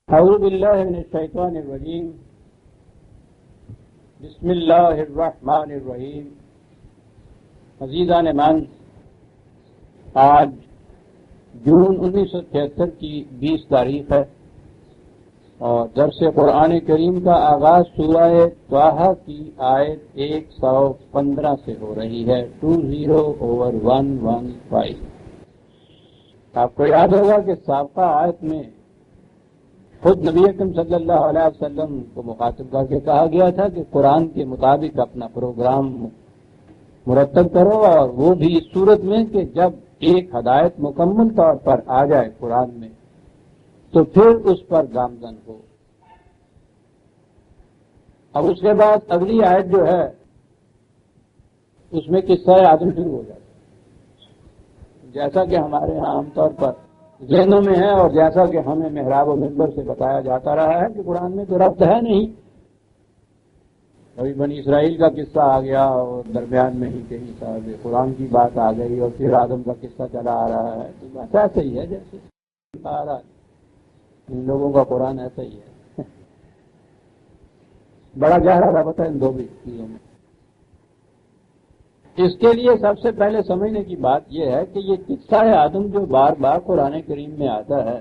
اعوذ باللہ من الشیطان الرجیم بسم اللہ الرحمن الرحیم. عزیزان من، آج جون 1976 کی 20 تاریخ ہے اور درس قرآن کریم کا آغاز سورہ طٰہٰ کی آیت 115 سے ہو رہی ہے. 20/115. آپ کو یاد ہوگا کہ سابقہ آیت میں خود نبی اکرم صلی اللہ علیہ وسلم کو مخاطب کر کے کہا گیا تھا کہ قرآن کے مطابق اپنا پروگرام مرتب کرو، اور وہ بھی اس صورت میں کہ جب ایک ہدایت مکمل طور پر آ جائے قرآن میں تو پھر اس پر گامزن ہو. اب اس کے بعد اگلی آیت جو ہے اس میں قصہ آدم شروع ہو جاتا ہے، جیسا کہ ہمارے ہاں عام طور پر ذہنوں میں ہے اور جیسا کہ ہمیں محراب و منبر سے بتایا جاتا رہا ہے کہ قرآن میں تو ربط ہے نہیں. کبھی بنی اسرائیل کا قصہ آ گیا اور درمیان میں ہی کہیں صاحب قرآن کی بات آ گئی اور پھر آدم کا قصہ چلا آ رہا ہے. تو بس ایسا ہی ہے جیسے آ رہا ہے، ان لوگوں کا قرآن ایسا ہی ہے. بڑا گہرا ربط ہے ان دو بھی چیزوں میں. اس کے لیے سب سے پہلے سمجھنے کی بات یہ ہے کہ یہ قصہ آدم جو بار بار قرآن کریم میں آتا ہے،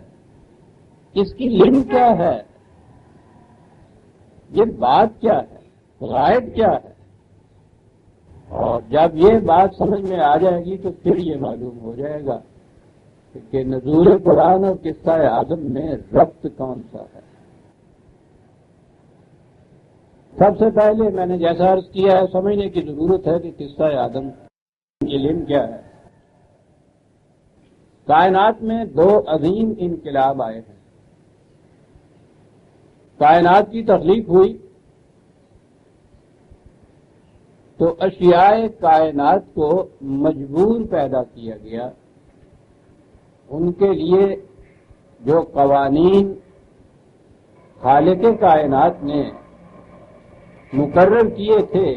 اس کی لنک کیا ہے، یہ بات کیا ہے، غائب کیا ہے. اور جب یہ بات سمجھ میں آ جائے گی تو پھر یہ معلوم ہو جائے گا کہ نزول قرآن اور قصہ آدم میں ربط کون سا ہے. سب سے پہلے میں نے جیسا عرض کیا ہے سمجھنے کی ضرورت ہے کہ قصہ آدم علم کیا ہے. کائنات میں دو عظیم انقلاب آئے ہیں. کائنات کی تخلیق ہوئی تو اشیاء کائنات کو مجبور پیدا کیا گیا. ان کے لیے جو قوانین خالق کائنات نے مقرر کیے تھے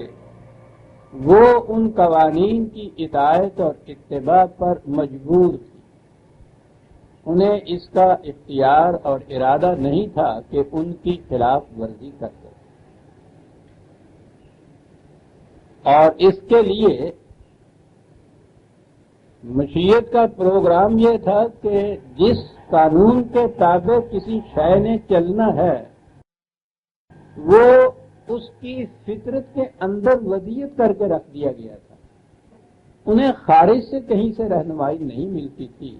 وہ ان قوانین کی اطاعت اور اتباع پر مجبور تھی. انہیں اس کا اختیار اور ارادہ نہیں تھا کہ ان کی خلاف ورزی کر سکے. اور اس کے لیے مشیت کا پروگرام یہ تھا کہ جس قانون کے تابع کسی شے نے چلنا ہے وہ اس کی فطرت کے اندر وضعیت کر کے رکھ دیا گیا تھا. انہیں خارج سے کہیں سے رہنمائی نہیں ملتی تھی.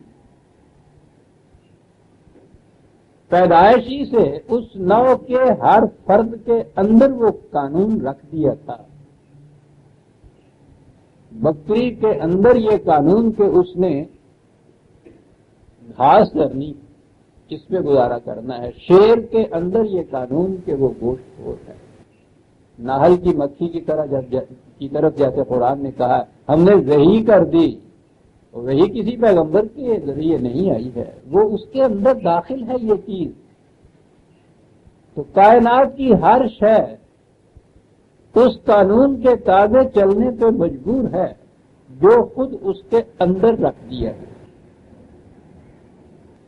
پیدائشی سے اس نوع کے ہر فرد کے اندر وہ قانون رکھ دیا تھا. بکری کے اندر یہ قانون کہ اس نے گھاس کرنی، اس پہ گزارا کرنا ہے. شیر کے اندر یہ قانون کہ وہ گوشت خور ہے. نحل کی مکھی کی طرف جیسے قرآن نے کہا ہم نے وحی کر دی، وحی کسی پیغمبر کے ذریعے نہیں آئی ہے، وہ اس کے اندر داخل ہے یہ چیز. تو کائنات کی ہر شے اس قانون کے تابع چلنے پہ مجبور ہے جو خود اس کے اندر رکھ دیا ہے.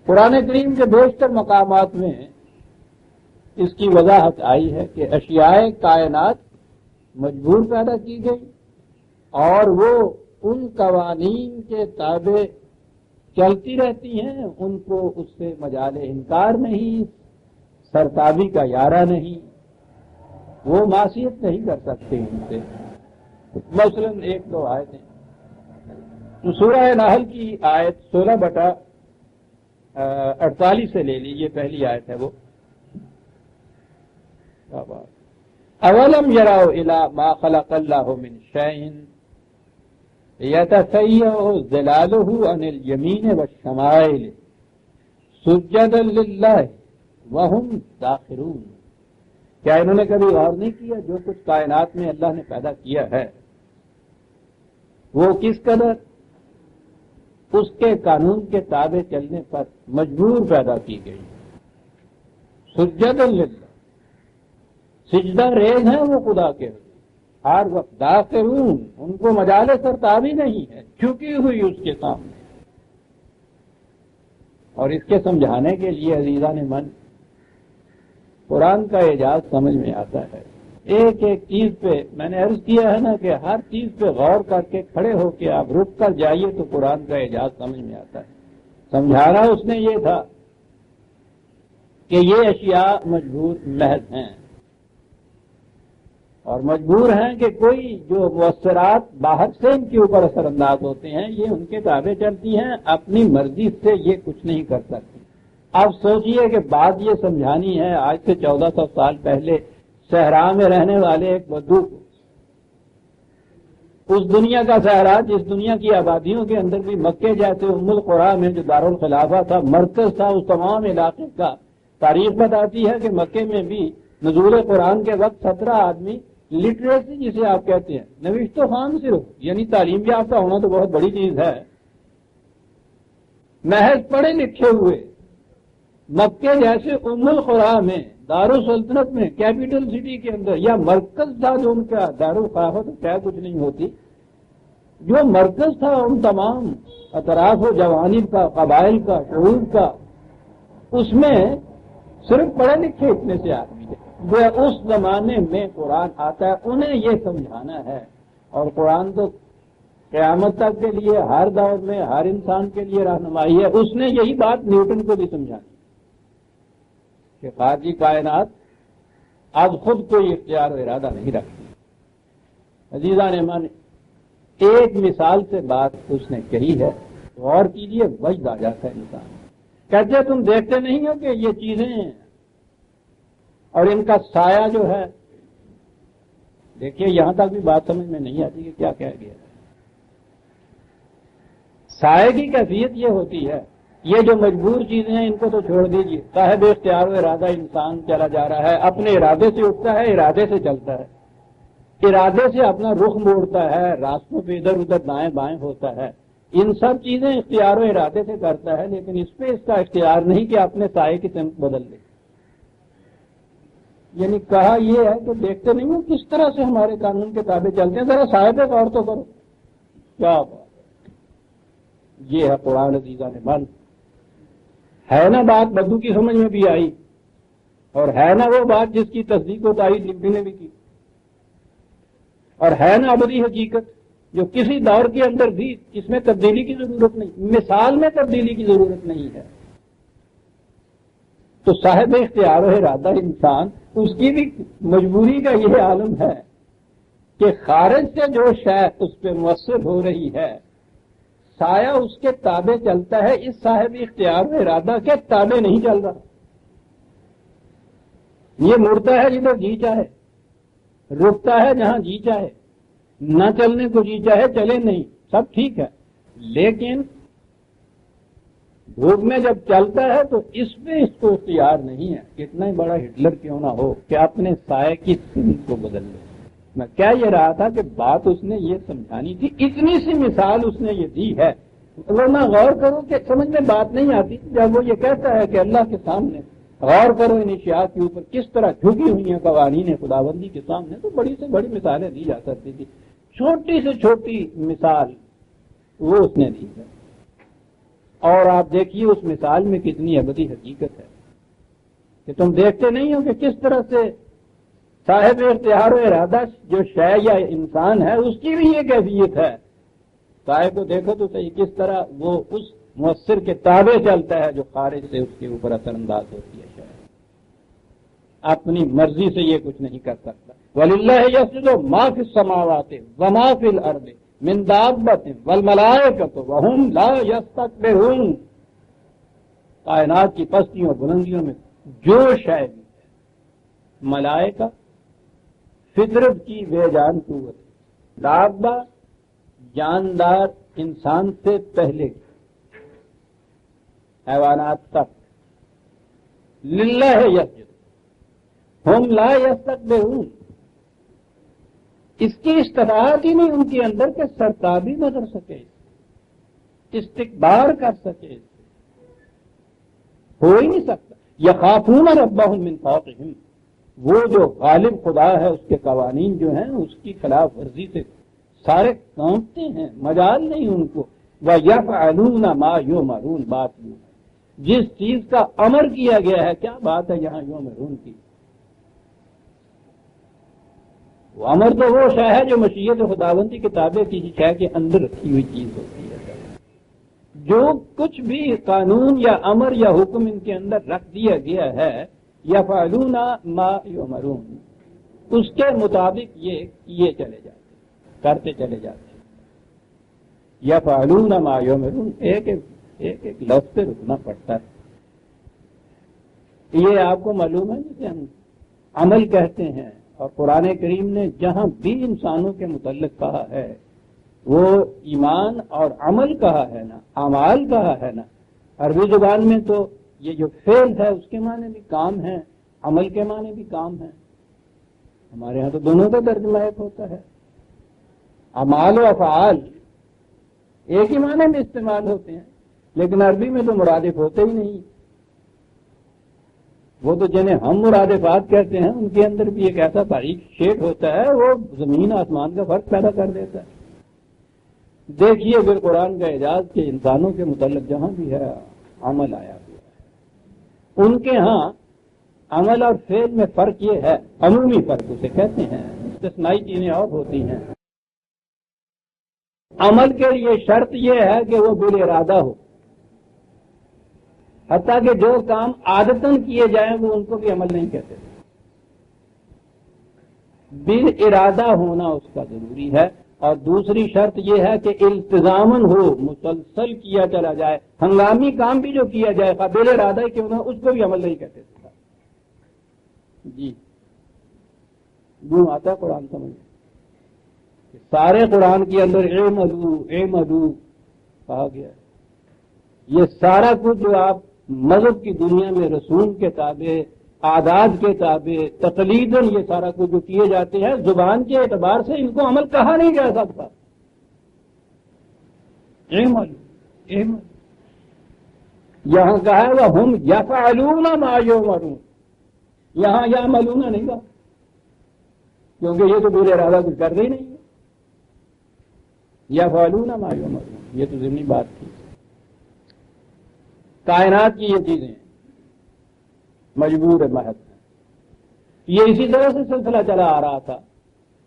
قرآن کریم کے بیشتر مقامات میں اس کی وضاحت آئی ہے کہ اشیاء کائنات مجبور پیدا کی گئی اور وہ ان قوانین کے تابع چلتی رہتی ہیں. ان کو اس سے مجال انکار نہیں، سرتابی کا یارہ نہیں، وہ معصیت نہیں کر سکتے ان سے. مثلاً ایک دو آیتیں تو سورہ نحل کی آیت 16/48 سے لے لی. یہ پہلی آیت ہے. وہ اولم یروا الی ما خلق اللہ من شیء یتسیع ظلالہ عن الیمین والشمائل سجدا للہ وہم داخرون. کیا انہوں نے کبھی غور نہیں کیا جو کچھ کائنات میں اللہ نے پیدا کیا ہے وہ کس قدر اس کے قانون کے تابع چلنے پر مجبور پیدا کی گئی. سجدا للہ، سجدہ ریز ہیں وہ خدا کے، ہر وقت داخرون، ان کو مجال سرتابی نہیں ہے، جھکی ہوئی اس کے سامنے. اور اس کے سمجھانے کے لیے عزیزان من قرآن کا اعجاز سمجھ میں آتا ہے. ایک ایک چیز پہ میں نے عرض کیا ہے نا کہ ہر چیز پہ غور کر کے کھڑے ہو کے آپ رک کر جائیے تو قرآن کا اعجاز سمجھ میں آتا ہے. سمجھانا اس نے یہ تھا کہ یہ اشیاء مجبور محض ہیں اور مجبور ہیں کہ کوئی جو مؤثرات باہر سے ان کے اوپر اثر انداز ہوتے ہیں یہ ان کے تابع چلتی ہیں، اپنی مرضی سے یہ کچھ نہیں کر سکتی. اب سوچئے کہ بات یہ سمجھانی ہے آج سے 1400 سال پہلے صحرا میں رہنے والے ایک بدو کو. اس دنیا کا صحرا جس دنیا کی آبادیوں کے اندر بھی مکے جیسے ام القریٰ میں جو دارالخلافہ تھا، مرکز تھا اس تمام علاقے کا، تاریخ بتاتی ہے کہ مکے میں بھی نزول قرآن کے وقت 17 آدمی لٹریسی جسے آپ کہتے ہیں، نوشت و خوان صرف، یعنی تعلیم یافتہ ہونا تو بہت بڑی چیز ہے، محض پڑھے لکھے ہوئے مکے جیسے ام القریٰ میں دارالسلطنت میں کیپٹل سٹی کے اندر یا مرکز تھا جو ان کا دارالخلافہ تو کیا کچھ نہیں ہوتی، جو مرکز تھا ان تمام اطراف و جوانب کا، قبائل کا، شعوب کا، اس میں صرف پڑھے لکھے اتنے سے آدمی تھے. وہ اس زمانے میں قرآن آتا ہے انہیں یہ سمجھانا ہے، اور قرآن تو قیامت تک کے لیے ہر دور میں ہر انسان کے لیے رہنمائی ہے. اس نے یہی بات نیوٹن کو بھی سمجھانی کہ خارجی کائنات اب خود کوئی اختیار و ارادہ نہیں رکھتی. عزیزان ایمان، ایک مثال سے بات اس نے کہی ہے، غور کیجیے، وجد آ جاتا ہے انسان. کہتے تم دیکھتے نہیں ہو کہ یہ چیزیں ہیں اور ان کا سایہ جو ہے، دیکھیے یہاں تک بھی بات سمجھ میں نہیں آتی کہ کیا کہہ گیا. سایہ کی کیفیت یہ ہوتی ہے، یہ جو مجبور چیزیں ہیں ان کو تو چھوڑ دیجیے، صاحب اختیار و ارادہ انسان چلا جا رہا ہے، اپنے ارادے سے اٹھتا ہے، ارادے سے چلتا ہے، ارادے سے اپنا رخ موڑتا ہے، راستوں پہ ادھر ادھر دائیں بائیں ہوتا ہے. ان سب چیزیں اختیار و ارادے سے کرتا ہے، لیکن اس پہ اس کا اختیار نہیں کہ اپنے سائے کی سمت بدل دے. یعنی کہا یہ ہے کہ دیکھتے نہیں ہو کس طرح سے ہمارے قانون کے تابع چلتے ہیں، ذرا سائے پہ غور تو کرو. کیا بات، یہ ہے قرآن. عزیزان من، ہے نا بات بدو کی سمجھ میں بھی آئی، اور ہے نا وہ بات جس کی تصدیق و تائید لبی نے بھی کی، اور ہے نا ابدی حقیقت جو کسی دور کے اندر بھی اس میں تبدیلی کی ضرورت نہیں، مثال میں تبدیلی کی ضرورت نہیں ہے. تو صاحب اختیار و ارادہ انسان، اس کی بھی مجبوری کا یہ عالم ہے کہ خارج سے جو شے اس پہ مؤثر ہو رہی ہے، سایہ اس کے تابع چلتا ہے، اس صاحب اختیار و ارادہ کے تابع نہیں چل رہا. یہ مڑتا ہے جدھر جی چاہے، رکتا ہے جہاں جی چاہے، نہ چلنے کو جی چاہے چلے نہیں، سب ٹھیک ہے. لیکن دھوپ میں جب چلتا ہے تو اس پہ اس کو اختیار نہیں ہے، کتنا ہی بڑا ہٹلر کیوں نہ ہو، کہ اپنے سائے کی سمت کو بدل لے. میں کہہ یہ رہا تھا کہ بات اس نے یہ سمجھانی تھی، اتنی سی مثال اس نے یہ دی ہے. ورنہ غور کرو کہ سمجھ میں بات نہیں آتی جب وہ یہ کہتا ہے کہ اللہ کے سامنے غور کرو ان اشیاء کے اوپر کس طرح جھکی ہوئی ہیں قوانین خداوندی کے سامنے، تو بڑی سے بڑی مثالیں دی جا سکتی تھی. چھوٹی سے چھوٹی مثال وہ اس نے دی ہے، اور آپ دیکھیے اس مثال میں کتنی ابدی حقیقت ہے کہ تم دیکھتے نہیں ہو کہ کس طرح سے صاحب اختیار و ارادہ جو شے یا انسان ہے اس کی بھی یہ کیفیت ہے. صاحب کو دیکھو تو صحیح کس طرح وہ اس مؤثر کے تابع چلتا ہے جو خارج سے اس کے اوپر اثر انداز ہوتی ہے. شاید اپنی مرضی سے یہ کچھ نہیں کر سکتا. وَلِلَّهِ يَسْجُدُ مَا فِي السَّمَاوَاتِ وَمَا فِي الْأَرْضِ مِن دَابَّةٍ وَالْمَلَائِكَةُ وَهُمْ لَا يَسْتَكْبِرُونَ. کائنات کی پستیوں اور بلندیوں میں جو شے بھی ہے، ملائکہ، فطرت کی بے جان قوت، دابہ جاندار انسان سے پہلے حیوانات تک، للہ یسجد ہم لا یستکبرون. اس کی استطاعت ہی نہیں ان کے اندر کہ سرتابی نہ کر سکے، استکبار کر سکے، ہو ہی نہیں سکتا. یخافون ربہم من فوقہم، وہ جو غالب خدا ہے اس کے قوانین جو ہیں اس کی خلاف ورزی سے سارے کانپتے ہیں، مجال نہیں ان کو. وَيَفْعَلُونَ مَا يُؤْمَرُونَ. بات یوں ہے جس چیز کا امر کیا گیا ہے، کیا بات ہے یہاں یومرون کی، وہ امر تو وہ شے ہے جو مشیت خداوندی کے تابع کسی شے کے اندر رکھی ہوئی چیز ہوتی ہے. جو کچھ بھی قانون یا امر یا حکم ان کے اندر رکھ دیا گیا ہے یفعلون ما یؤمرون، اس کے مطابق یہ کیے چلے جاتے، کرتے چلے جاتے. یفعلون ما یؤمرون ایک ایک لفظ پہ رکنا پڑتا ہے. یہ آپ کو معلوم ہے جسے ہم عمل کہتے ہیں، اور قرآن کریم نے جہاں بھی انسانوں کے متعلق کہا ہے وہ ایمان اور عمل کہا ہے نا، اعمال کہا ہے نا. عربی زبان میں تو یہ جو فعل ہے اس کے معنی بھی کام ہے، عمل کے معنی بھی کام ہے. ہمارے ہاں تو دونوں کا ترجمہ ایک ہوتا ہے. اعمال و افعال ایک ہی معنی میں استعمال ہوتے ہیں، لیکن عربی میں تو مرادف ہوتے ہی نہیں. وہ تو جنہیں ہم مرادفات کہتے ہیں ان کے اندر بھی ایک ایسا باریک شیڈ ہوتا ہے، وہ زمین آسمان کا فرق پیدا کر دیتا ہے. دیکھیے پھر قرآن کا اعجاز کہ انسانوں کے متعلق جہاں بھی ہے عمل آیا ہوا ہے. ان کے ہاں عمل اور فعل میں فرق یہ ہے، عمومی فرق اسے کہتے ہیں، استثنائی چیزیں اور ہوتی ہیں. عمل کے لیے شرط یہ ہے کہ وہ بالارادہ ہو، حتیٰ کہ جو کام عادتاً کیے جائیں وہ ان کو بھی عمل نہیں کہتے. بالارادہ ہونا اس کا ضروری ہے. اور دوسری شرط یہ ہے کہ التزاماً ہو، مسلسل کیا چلا جائے. ہنگامی کام بھی جو کیا جائے قابل ارادہ کیوں نہ، اس کو بھی عمل نہیں کہتے. جی یوں آتا ہے قرآن سمجھ. سارے قرآن کے اندر اعملوا کہا گیا ہے. یہ سارا کچھ جو آپ مذہب کی دنیا میں رسوم کے تابع، عادات کے تابع، تقلیداً یہ سارا کچھ جو کیے جاتے ہیں، زبان کے اعتبار سے ان کو عمل کہا نہیں جا سکتا. یہاں کہا ہے وَهُمْ يَفْعَلُونَ مَا يُؤْمَرُونَ، یہاں یعملون نہیں کہا، کیونکہ یہ تو بے ارادہ کچھ کر رہی نہیں ہے. یفعلون ما یؤمرون یہ تو ضمنی بات تھی. کائنات کی یہ چیزیں مجبور محض ہیں. یہ اسی طرح سے سلسلہ چلا آ رہا تھا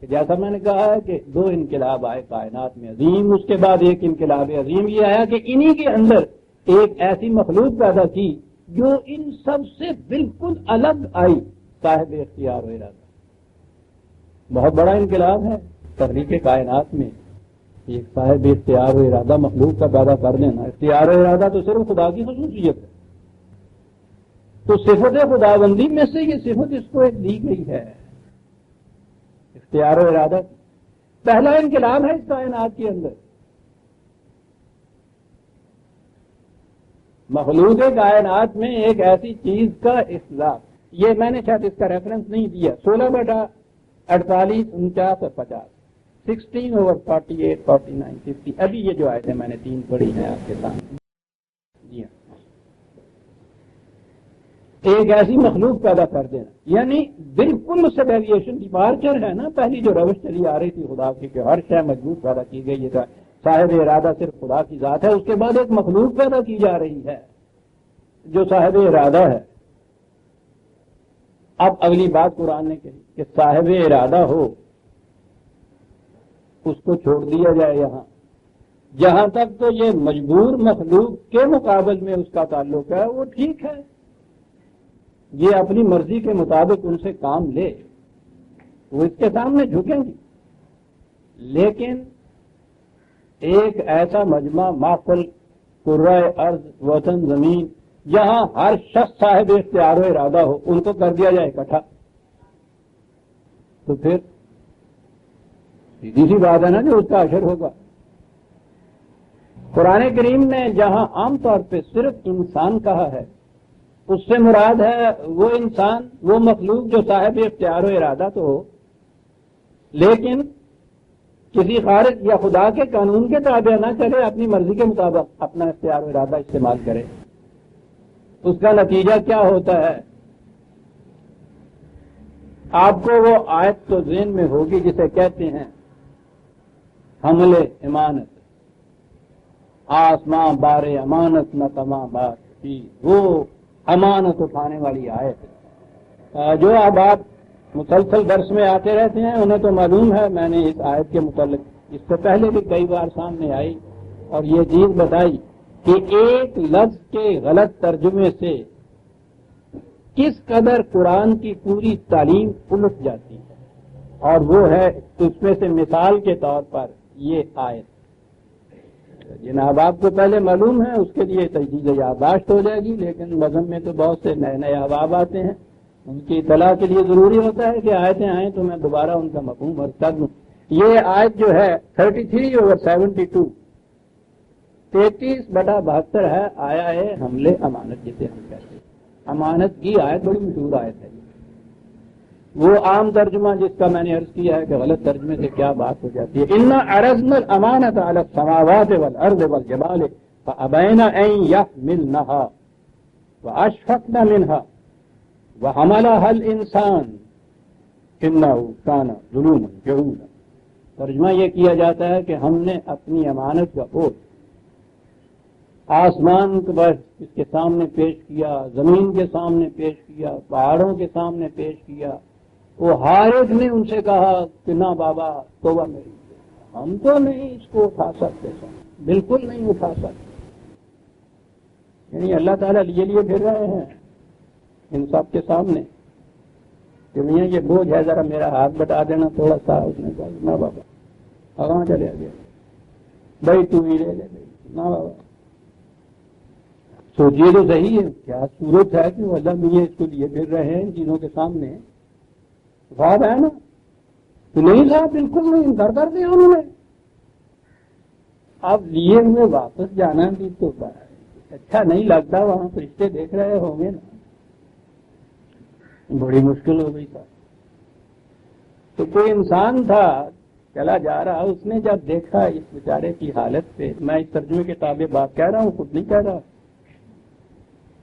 کہ جیسا میں نے کہا ہے کہ دو انقلاب آئے کائنات میں عظیم، اس کے بعد ایک انقلاب عظیم یہ آیا کہ انہی کے اندر ایک ایسی مخلوق پیدا کی جو ان سب سے بالکل الگ آئی، صاحب اختیار و ارادہ. بہت بڑا انقلاب ہے تخلیق کائنات میں ایک صاحب اختیار و ارادہ مخلوق کا پیدا کر دینا. اختیار و ارادہ تو صرف خدا کی خصوصیت ہے، تو صفت خداوندی میں سے یہ صفت اس کو ایک دی گئی ہے، اختیار و ارادہ. پہلا انقلاب ہے اس کائنات کے اندر. مخلوق کائنات میں ایک ایسی چیز کا اخلاق، یہ میں نے شاید اس کا ریفرنس نہیں دیا، 16/48 49 اور 50 16/48 49 50. ابھی یہ جو آئے تھے میں نے 3 پڑھی ہیں آپ کے سامنے. جی ہاں، ایک ایسی مخلوق پیدا کر دینا، یعنی بالکل اس سے ڈیویشن ڈپارچر ہے نا. پہلی جو روش چلی آ رہی تھی خدا کی کہ ہر شے مضبوط پیدا کی گئی ہے، صاحب ارادہ صرف خدا کی ذات ہے. اس کے بعد ایک مخلوق پیدا کی جا رہی ہے جو صاحب ارادہ ہے. اب اگلی بات قرآن نے کہی کہ صاحب ارادہ ہو اس کو چھوڑ دیا جائے. یہاں جہاں تک تو یہ مجبور مخلوق کے مقابل میں اس کا تعلق ہے وہ ٹھیک ہے، یہ اپنی مرضی کے مطابق ان سے کام لے، وہ اس کے سامنے جھکیں گی. لیکن ایک ایسا مجمع، محفل، قرۂ ارض، وطن، زمین، جہاں ہر شخص صاحب اختیار و ارادہ ہو، ان کو کر دیا جائے اکٹھا، تو پھر سیدھی سی بات ہے نا جو اس کا اثر ہوگا. قرآن کریم نے جہاں عام طور پہ صرف انسان کہا ہے، اس سے مراد ہے وہ انسان، وہ مخلوق جو صاحب اختیار و ارادہ تو ہو لیکن کسی خارج یا خدا کے قانون کے تابع نہ چلے، اپنی مرضی کے مطابق اپنا اختیار و ارادہ استعمال کرے. اس کا نتیجہ کیا ہوتا ہے؟ آپ کو وہ آیت تو ذہن میں ہوگی جسے کہتے ہیں حمل امانت، آسماں بار امانت نہ تمام بات کی، وہ امانت اٹھانے والی آیت جو اب آپ مسلسل درس میں آتے رہتے ہیں، انہیں تو معلوم ہے میں نے اس آیت کے متعلق اس سے پہلے بھی کئی بار سامنے آئی اور یہ چیز بتائی کہ ایک لفظ کے غلط ترجمے سے کس قدر قرآن کی پوری تعلیم الٹ جاتی ہے، اور وہ ہے اس میں سے مثال کے طور پر یہ آیت۔ جن احباب کو پہلے معلوم ہے اس کے لیے تجدید یادداشت ہو جائے گی، لیکن مذہب میں تو بہت سے نئے نئے احباب آتے ہیں، ان کی اطلاع کے لیے ضروری ہوتا ہے کہ آیتیں آئیں تو میں دوبارہ ان کا مفہوم عرض کر دوں۔ یہ آیت جو ہے 33/72 33/72 ہے، آیا ہے حملے امانت جسے ہم کہتے ہیں۔ امانت کی آیت بڑی مشہور آیت ہے، وہ عام ترجمہ جس کا میں نے عرض کیا ہے کہ غلط ترجمے سے کیا بات ہو جاتی ہے۔ اِنَّا عَرَضْنَا الْأَمَانَةَ عَلَى السَّمَاوَاتِ وَالْأَرْضِ وَالْجِبَالِ فَأَبَيْنَ أَن يَحْمِلْنَهَا وَأَشْفَقْنَ مِنْهَا وَحَمَلَهَا الْإِنسَانُ إِنَّهُ كَانَ ظُلُومًا جَهُولًا۔ ترجمہ یہ کیا جاتا ہے کہ ہم نے اپنی امانت کا بوجھ آسمان اس کے سامنے پیش کیا، زمین کے سامنے پیش کیا، پہاڑوں کے سامنے پیش کیا۔ وہ ہر ایک نے ان سے کہا کہ نہ بابا توبہ میری، ہم تو نہیں اس کو اٹھا سکتے، بالکل نہیں اٹھا سکتے۔ یعنی اللہ تعالیٰ لیے پھر رہے ہیں ان سب کے سامنے کہ میاں یہ بوجھ ہے، ذرا میرا ہاتھ بٹا دینا تھوڑا سا۔ اس نے کہا نہ بابا، کہاں چلے گیا بھائی، تو ہی لے لے بھائی، نہ بابا۔ سوچیے تو صحیح ہے، کیا صورت ہے کہ وہ اللہ میاں اس کو لیے پھر رہے ہیں ان چیزوں کے سامنے؟ صاحب ہے نا، تو نہیں صاحب بالکل نہیں، انکار کر دیا انہوں نے۔ اب لیے ہوئے واپس جانا بھی تو اچھا نہیں لگتا، وہاں فرشتے دیکھ رہے ہوں گے نا، بڑی مشکل ہو گئی صاحب۔ تو کوئی انسان تھا چلا جا رہا، اس نے جب دیکھا اس بیچارے کی حالت پہ، میں اس ترجمے کے تابع بات کہہ رہا ہوں، خود نہیں کہہ رہا،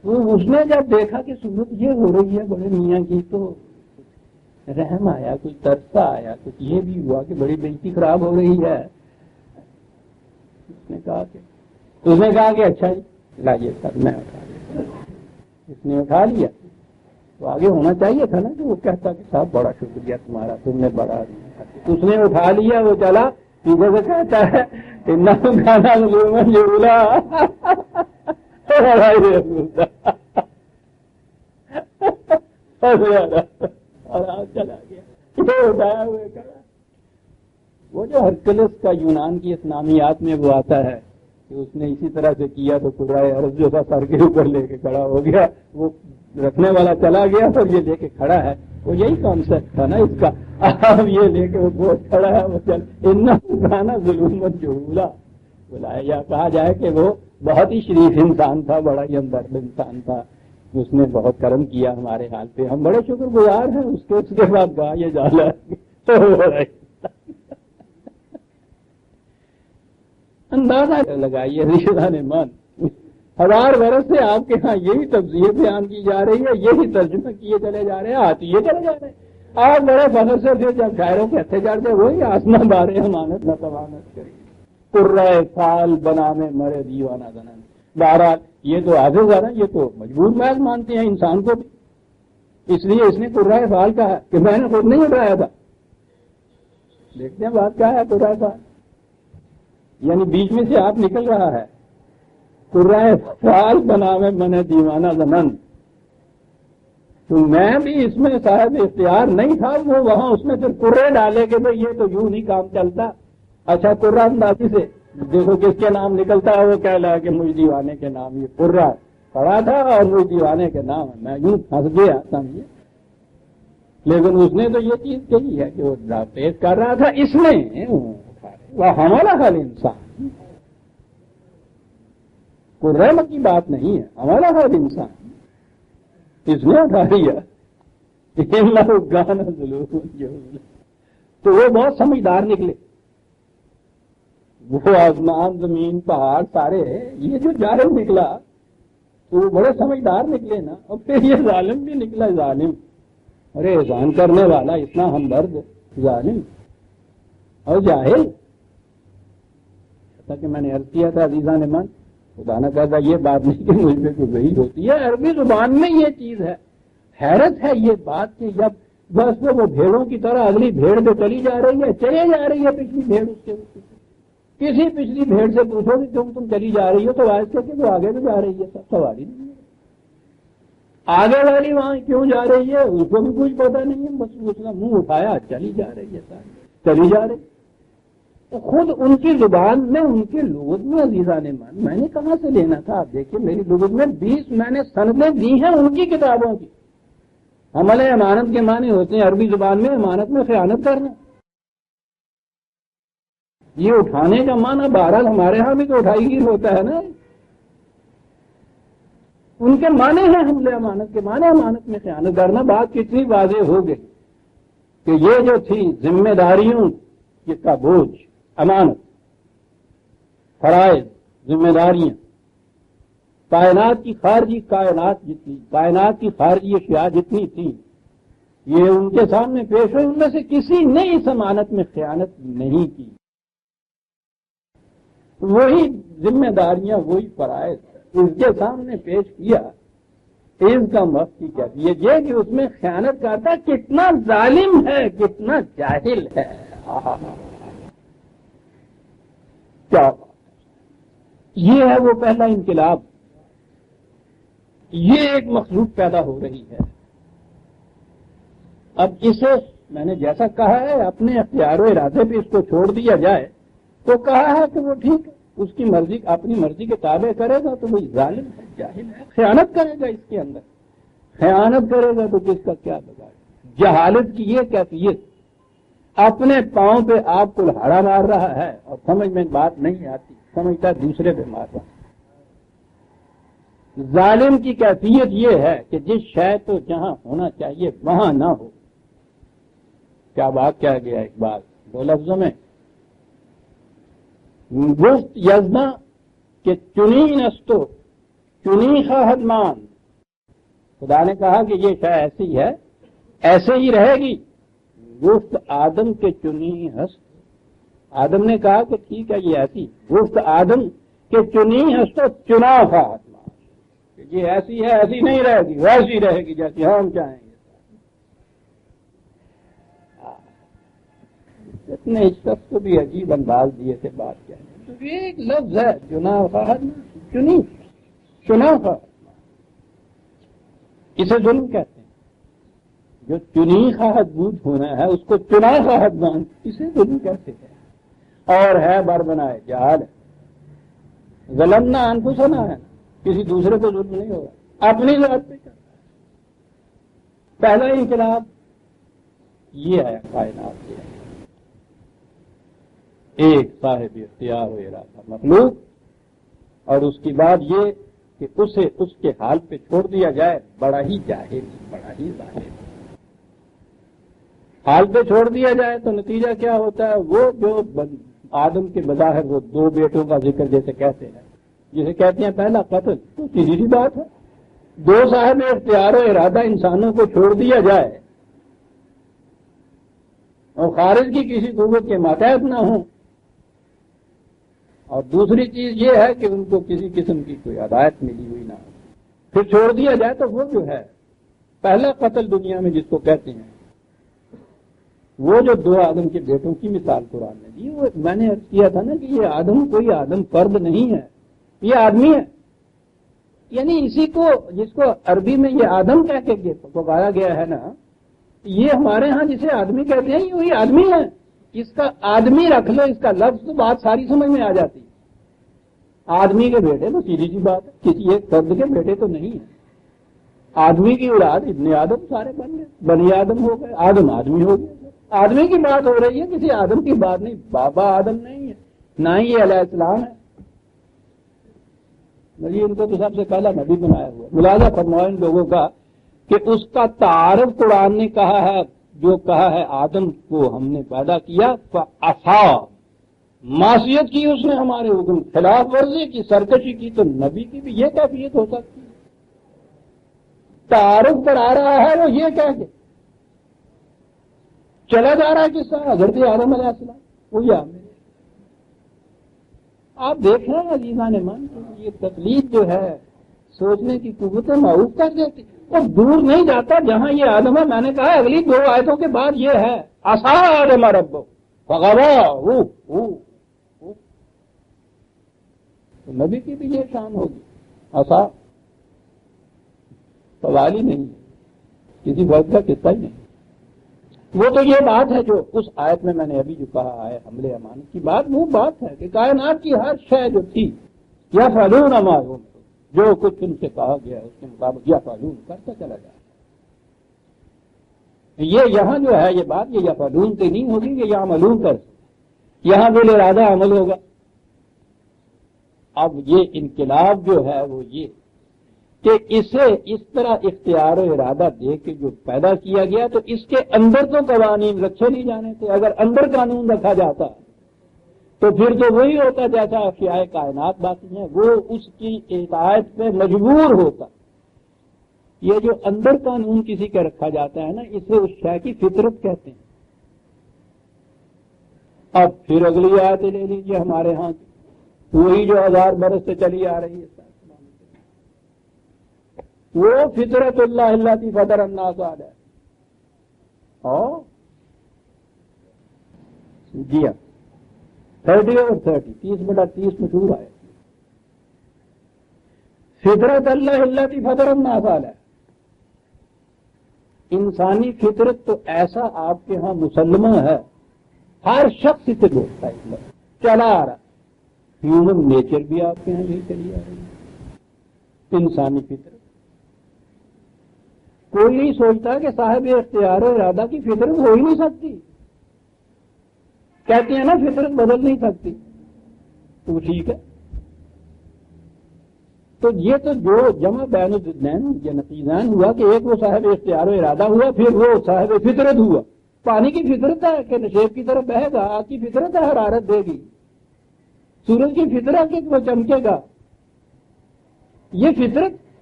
اس نے جب دیکھا کہ صورت یہ ہو رہی ہے بڑے میاں کی، تو رحم آیا، کچھ ترسا آیا، کچھ یہ بھی ہوا کہ بڑی بےعزتی خراب ہو رہی ہے۔ اس نے کہا کہ اچھا جی لائیے سر میں اٹھا لیا۔ اس نے اٹھا لیا تو آگے ہونا چاہیے تھا نا کہ وہ کہتا کہ صاحب بڑا شکریہ تمہارا، تم نے بڑا۔ اس نے اٹھا لیا، وہ چلا پیچھے سے کہتا ہے گانا جھولا اور آپ چلا گیا، اٹھایا ہوئے کرا۔ وہ جو ہرکلس کا یونان کی اسلامیات میں وہ آتا ہے کہ اس نے اسی طرح سے کیا تو قرائے عرض جو تھا سر کے اوپر لے کے کھڑا ہو گیا، وہ رکھنے والا چلا گیا اور یہ لے کے کھڑا ہے، وہ یہی کانسیپٹ تھا نا اس کا۔ اب یہ لے کے وہ بہت کھڑا ہے، وہ چل گانا ظلمت جھولا بلایا، یا کہا جائے کہ وہ بہت ہی شریف انسان تھا، بڑا ہی ہمدرد انسان تھا، اس نے بہت کرم کیا ہمارے حال پہ، ہم بڑے شکر گزار ہیں اس کے بعد کہا یہ جالا اندازہ لگائیے رشدان من 1000 برس سے آپ کے ہاں یہی تفسیر بیان کی جا رہی ہے، یہی ترجمہ کیے چلے جا رہے ہیں، آتی چلے جا رہے ہیں۔ آپ بڑے فخر سے پھر جب شاعروں کے ہتھے چڑھتے وہی آسمان بارے امانت نہ توانت کری، قرۂ فال بنا میں مرے دیوانہ زنن۔ بہرحال یہ تو عاجز ہے نا، یہ تو مجبور محض مانتے ہیں انسان کو بھی، اس لیے اس نے قرۂ فال کہا کہ میں نے خود نہیں اٹھایا تھا۔ دیکھتے ہیں بات کیا ہے قرۂ فال، یعنی بیچ میں سے آپ نکل رہا ہے قرۂ فال بنا میں مرے دیوانہ زنن، تو میں بھی اس میں صاحب اختیار نہیں تھا، وہ وہاں اس میں پھر قرے ڈالے کہ بھئی یہ تو یوں نہیں کام چلتا۔ اچھا قرہ اندازی سے دیکھو کس کے نام نکلتا ہے، وہ کہہ رہا کہ مجھ دیوانے کے نام، یہ قرہ پڑا تھا اور مجھ دیوانے کے نام ہے، میں یوں پھنس گیا سمجھیے۔ لیکن اس نے تو یہ چیز کہی ہے کہ وہ پیش کر رہا تھا، اس نے وہ ہمارا حال انسان، قرہ کی بات نہیں ہے، ہمارا حال انسان اس نے اٹھا لیا۔ گانا تو وہ بہت سمجھدار نکلے، وہ آسمان زمین پہاڑ سارے، یہ جو جاہل نکلا تو وہ بڑے سمجھدار نکلے نا، اور پھر یہ ظالم بھی نکلا، ظالم، ارے احسان کرنے والا اتنا ہمدرد، ظالم اور جاہل۔ جیسا کہ میں نے عرض کیا تھا عزیزان من، خدا نہ کہتا یہ بات نہیں کہ مجھ پہ کوئی وحی ہوتی ہے، عربی زبان میں یہ چیز ہے۔ حیرت ہے یہ بات کہ جب بس وہ بھیڑوں کی طرح اگلی بھیڑ پہ چلی جا رہی ہے، چلے جا رہی ہے پچھلی بھیڑ اس کے اوپر۔ کسی پچھلی بھیڑ سے پوچھو کہ تم چلی جا رہی ہو تو آج کہتے کہ وہ آگے بھی جا رہی ہے، سب سوال ہی نہیں ہے۔ آگے والی وہاں کیوں جا رہی ہے اس کو بھی کچھ پتا نہیں ہے، بس اس نے منہ اٹھایا چلی جا رہی ہے، چلی جا رہی۔ تو خود ان کی زبان میں، ان کے لغت میں عزیزان ایمان میں نے کہاں سے لینا تھا؟ آپ دیکھیں میری لغت میں 20 میں نے سندیں دی ہیں ان کی کتابوں کی۔ حمل امانت کے معنی ہوتے ہیں عربی زبان میں امانت میں خیانت کرنا، یہ اٹھانے کا معنی بہرحال ہمارے ہاں بھی تو اٹھائی گیر ہوتا ہے نا، ان کے معنی ہیں حمل امانت کے معنی امانت میں خیانت کرنا۔ بات کتنی واضح ہو گئی کہ یہ جو تھی ذمہ داریوں کا بوجھ، امانت، فرائض، ذمہ داریاں، کائنات کی خارجی کائنات جتنی، کائنات کی خارجی اشیاء جتنی تھی یہ ان کے سامنے پیش ہوئی، ان میں سے کسی نے اس امانت میں خیانت نہیں کی۔ وہی ذمہ داریاں، وہی فرائض اس کے سامنے پیش کیا، اس کا مفتی کیفیت یہ کہ اس میں خیانت کرتا کتنا ظالم ہے، کتنا جاہل ہے۔ کیا یہ ہے وہ پہلا انقلاب، یہ ایک مخلوق پیدا ہو رہی ہے۔ اب اسے میں نے جیسا کہا ہے اپنے اختیار و ارادے پہ اس کو چھوڑ دیا جائے تو کہا ہے کہ وہ ٹھیک ہے، اس کی مرضی، اپنی مرضی کے تابع کرے گا تو وہ ظالم ہے، جاہل ہے، خیانت کرے گا، اس کے اندر خیانت کرے گا تو کس کا کیا بگاڑ۔ جہالت کی یہ کیفیت، اپنے پاؤں پہ آپ کو لہڑا مار رہا ہے اور سمجھ میں بات نہیں آتی، سمجھتا دوسرے پہ مار رہا ہے۔ ظالم کی کیفیت یہ ہے کہ جس شے تو جہاں ہونا چاہیے وہاں نہ ہو۔ کیا بات کیا گیا ایک بات دو لفظوں میں، گفت یزنا کہ چنی نستو چنی خواہد مان، خدا نے کہا کہ یہ شے ایسی ہے، ایسے ہی رہے گی۔ گفت آدم کے چنی ہست، آدم نے کہا کہ ٹھیک ہے یہ ایسی، گفت آدم کے چنی ہستو چنا خواہد مان، کہ یہ ایسی ہے، ایسی نہیں رہے گی، ویسی رہے گی جیسی ہم چاہیں گے۔ اتنے اس شخص کو بھی عجیب انداز دیے تھے بات کہنے، تو یہ ایک لفظ ہے چنا خواہد، چنی چنا خواہد، اسے ظلم کہتے ہیں۔ جو چنی خواہد بود ہونا ہے اس کو چنا خواہد مان، اسے ظلم کہتے ہیں۔ اور ہے بر بنائے جہال ہے، ظلمنا انفسنا ہے، کسی دوسرے کو ظلم نہیں ہوگا، اپنی ذات پہ کرنا ہے۔ پہلا انقلاب یہ ہے کائنات کے ایک صاحب اختیار و ارادہ مخلوق، اور اس کی بعد یہ کہ اسے اس کے حال پہ چھوڑ دیا جائے، بڑا ہی جاہل، بڑا ہی ظالم۔ حال پہ چھوڑ دیا جائے تو نتیجہ کیا ہوتا ہے؟ وہ جو آدم کے بظاہر وہ دو بیٹوں کا ذکر جیسے کہتے ہیں، جسے کہتے ہیں پہلا قتل، تو سیدھی سی بات ہے، دو صاحب اختیار و ارادہ انسانوں کو چھوڑ دیا جائے اور خارج کی کسی قوت کے ماتحت نہ ہوں، اور دوسری چیز یہ ہے کہ ان کو کسی قسم کی کوئی ہدایت ملی ہوئی نہ ہو، پھر چھوڑ دیا جائے، تو وہ جو ہے پہلا قتل دنیا میں جس کو کہتے ہیں، وہ جو دو آدم کے بیٹوں کی مثال قرآن نے دی، وہ میں نے عرض کیا تھا نا کہ یہ آدم کوئی آدم فرد نہیں ہے، یہ آدمی ہے، یعنی اسی کو جس کو عربی میں یہ آدم کہہ کے پکارا گیا ہے نا، یہ ہمارے ہاں جسے آدمی کہتے ہیں یہ وہی آدمی ہے، اس کا آدمی رکھ لو، اس کا لفظ تو بات ساری سمجھ میں آ جاتی ہے۔ آدمی کے بیٹے تو سیدھی سی بات ہے، کسی ایک فرد کے بیٹے تو نہیں ہے، آدمی کی اولاد ابن آدم سارے بن گئے، بنی آدم ہو گئے، آدم آدمی ہو گئے، آدمی کی بات ہو رہی ہے، کسی آدم کی بات نہیں، بابا آدم نہیں ہے، نہ ہی یہ علیہ السلام ہے، نبی ان کو تو سب سے پہلا نبی بنایا ہوا۔ ملاحظہ فرماؤ ان لوگوں کا کہ اس کا تعارف قرآن نے کہا ہے، جو کہا ہے آدم کو ہم نے پیدا کیا، فعصا، معصیت کی اس نے ہمارے حکم، خلاف ورزی کی، سرکشی کی، تو نبی کی بھی یہ کیفیت ہو سکتی ہے؟ تعارف پر آ رہا ہے وہ یہ کہہ کے چلا جا رہا ہے کس طرح حضرت آدم علیہ السلام، وہی آدمی۔ آپ دیکھ رہے ہیں عزیزان ایمان، یہ تقلید جو ہے سوچنے کی قوتیں معروف کر دیتی، وہ دور نہیں جاتا جہاں یہ آدم ہے. میں نے کہا اگلی 2 آیتوں کے بعد یہ ہے عصا آدم ربہ فغوی. تو نبی کی بھی یہ شان ہوگی. عصا سوال ہی نہیں، کسی وقت کا قصہ ہی نہیں. وہ تو یہ بات ہے جو اس آیت میں نے ابھی جو کہا ہے حمل امانت کی بات، وہ بات ہے کہ کائنات کی ہر شے جو تھی یا فعلون ما یؤمرون، جو کچھ ان سے کہا گیا اس کے مطابق یا فعلون کرتا چلا جائے. یہ یہاں جو ہے یہ بات یہ یا فعلون سے نہیں ہوگی کہ یا عملون کر، یہاں بل ارادہ عمل ہوگا. اب یہ انقلاب جو ہے وہ یہ کہ اسے اس طرح اختیار و ارادہ دے کے جو پیدا کیا گیا تو اس کے اندر تو قوانین رکھے نہیں جانے تھے. اگر اندر قانون رکھا جاتا تو پھر تو وہی ہوتا جیسا اشیاء کائنات باقی ہیں، وہ اس کی اطاعت پہ مجبور ہوتا. یہ جو اندر قانون کسی کا رکھا جاتا ہے نا، اسے اس شے کی فطرت کہتے ہیں. اب پھر اگلی آیت لے لیجیے ہمارے ہاں کی، وہی جو 1000 برس سے چلی آ رہی ہے، وہ فطرت اللہ التی فطر الناس علیہ. جی ہاں 30 اور 30 30/30 مشہور ہے. فطرت اللہ التی فطر الناس علیہ، انسانی فطرت تو ایسا آپ کے ہاں مسلمہ ہے، ہر شخص سے بولتا ہے چلا آ رہا. ہیومن نیچر بھی آپ کے ہاں یہی چلی آ رہی ہے، انسانی فطرت. کوئی نہیں سوچتا کہ صاحب اختیار و ارادہ کی فطرت ہو ہی نہیں سکتی. کہتے ہیں نا فطرت بدل نہیں سکتی، تو ٹھیک ہے. تو یہ تو جو جمع بین الضدین یا نقیضین ہوا کہ ایک وہ صاحب اختیار و ارادہ ہوا، پھر وہ صاحب فطرت ہوا. پانی کی فطرت ہے کہ نشیب کی طرف بہے گا، آگ کی فطرت ہے حرارت دے گی، سورج کی فطرت ہے کہ وہ چمکے گا. یہ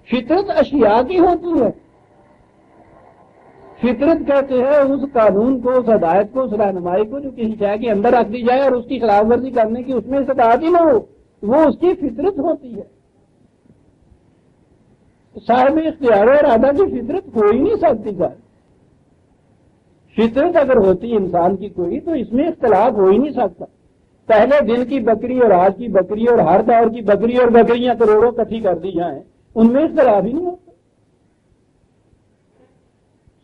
فطرت اشیاء کی ہوتی ہے. فطرت کہتے ہیں اس قانون کو، اس ہدایت کو، اس رہنمائی کو جو کسی شے کے اندر رکھ دی جائے اور اس کی خلاف ورزی کرنے کی اس میں استطاعت ہی نہ ہو، وہ اس کی فطرت ہوتی ہے. صاحب اختیار و ارادہ کی فطرت ہو ہی نہیں سکتی. فطرت اگر ہوتی انسان کی کوئی تو اس میں اختلاف ہو ہی نہیں سکتا. پہلے دن کی بکری اور آج کی بکری اور ہر دور کی بکری اور بکریاں کروڑوں کٹھی کر دی جائیں، ان میں اختلاف ہی نہیں ہوتا.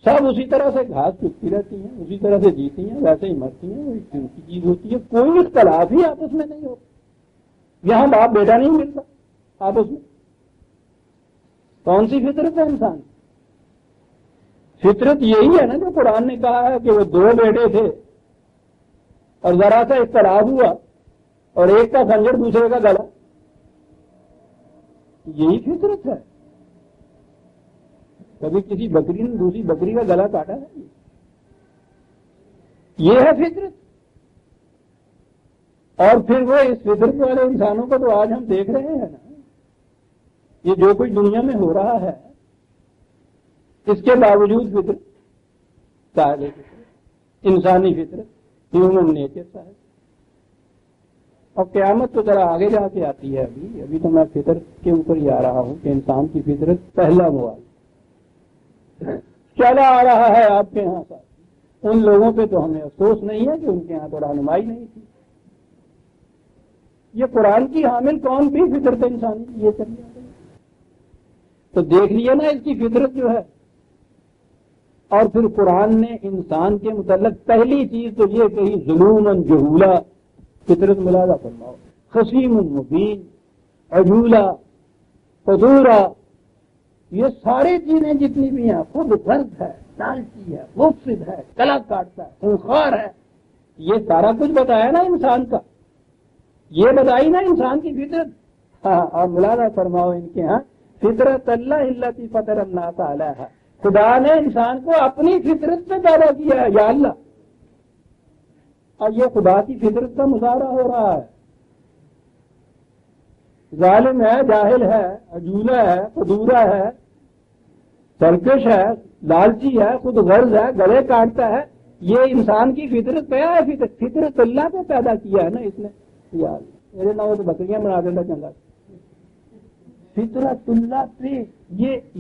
سب اسی طرح سے گھاس چکتی رہتی ہیں، اسی طرح سے جیتی ہیں، ویسے ہی مرتی ہیں، وہی کی چیز ہوتی ہے. کوئی اختلاف ہی آپس میں نہیں ہوتا. یہاں باپ بیٹا نہیں ملتا آپس میں. کون سی فطرت ہے انسان؟ فطرت یہی ہے نا جو قرآن نے کہا ہے کہ وہ 2 بیٹے تھے اور ذرا سا اختلاف ہوا اور ایک کا خنجر دوسرے کا گلا. یہی فطرت ہے. کبھی کسی بکری نے دوسری بکری کا گلا کاٹا ہے؟ یہ ہے فطرت. اور پھر وہ اس فطرت والے انسانوں کو تو آج ہم دیکھ رہے ہیں نا، یہ جو کچھ دنیا میں ہو رہا ہے اس کے باوجود فطرت صاحب فطرت، انسانی فطرت، ہیومن نیچر صاحب. اور قیامت تو ذرا آگے جا کے آتی ہے. ابھی تو میں فطرت کے اوپر ہی آ رہا ہوں کہ انسان کی فطرت پہلا موال چلا آ رہا ہے آپ کے یہاں. ان لوگوں پہ تو ہمیں افسوس نہیں ہے کہ ان کے یہاں تو رہنمائی نہیں تھی. یہ قرآن کی حامل کون بھی فطرت انسانی یہ چلی آ رہی. تو دیکھ لیے نا اس کی فطرت جو ہے. اور پھر قرآن نے انسان کے متعلق پہلی چیز تو یہ کہی ظلوماً جہولا. فطرت ملازہ فرماؤ، خصیم مبین، عجولا، قدورا، یہ ساری چیزیں جتنی بھی ہیں، خود غرض ہے، لالچی ہے، مفسد ہے، گلا کاٹتا ہے، خونخوار ہے، یہ سارا کچھ بتایا نا انسان کا. یہ بتائی نا انسان کی فطرت. ہاں، اور ملازہ فرماؤ ان کے ہاں فطرت اللہ التی فطر الناس علیہ. خدا نے انسان کو اپنی فطرت سے پیدا کیا ہے. یا اللہ، اور یہ خدا کی فطرت کا مظاہرہ ہو رہا ہے. ظالم ہے، جاہل ہے، عجولہ ہے، قدورہ ہے، سرکش ہے، لالچی ہے، خود غرض ہے، گلے کاٹتا ہے. یہ انسان کی فطرت پہ ہے. فطرت اللہ کو پیدا کیا ہے نا اس نے. یار میرے نام تو بکریاں بنا دیتا چنگا. فطرت اللہ پہ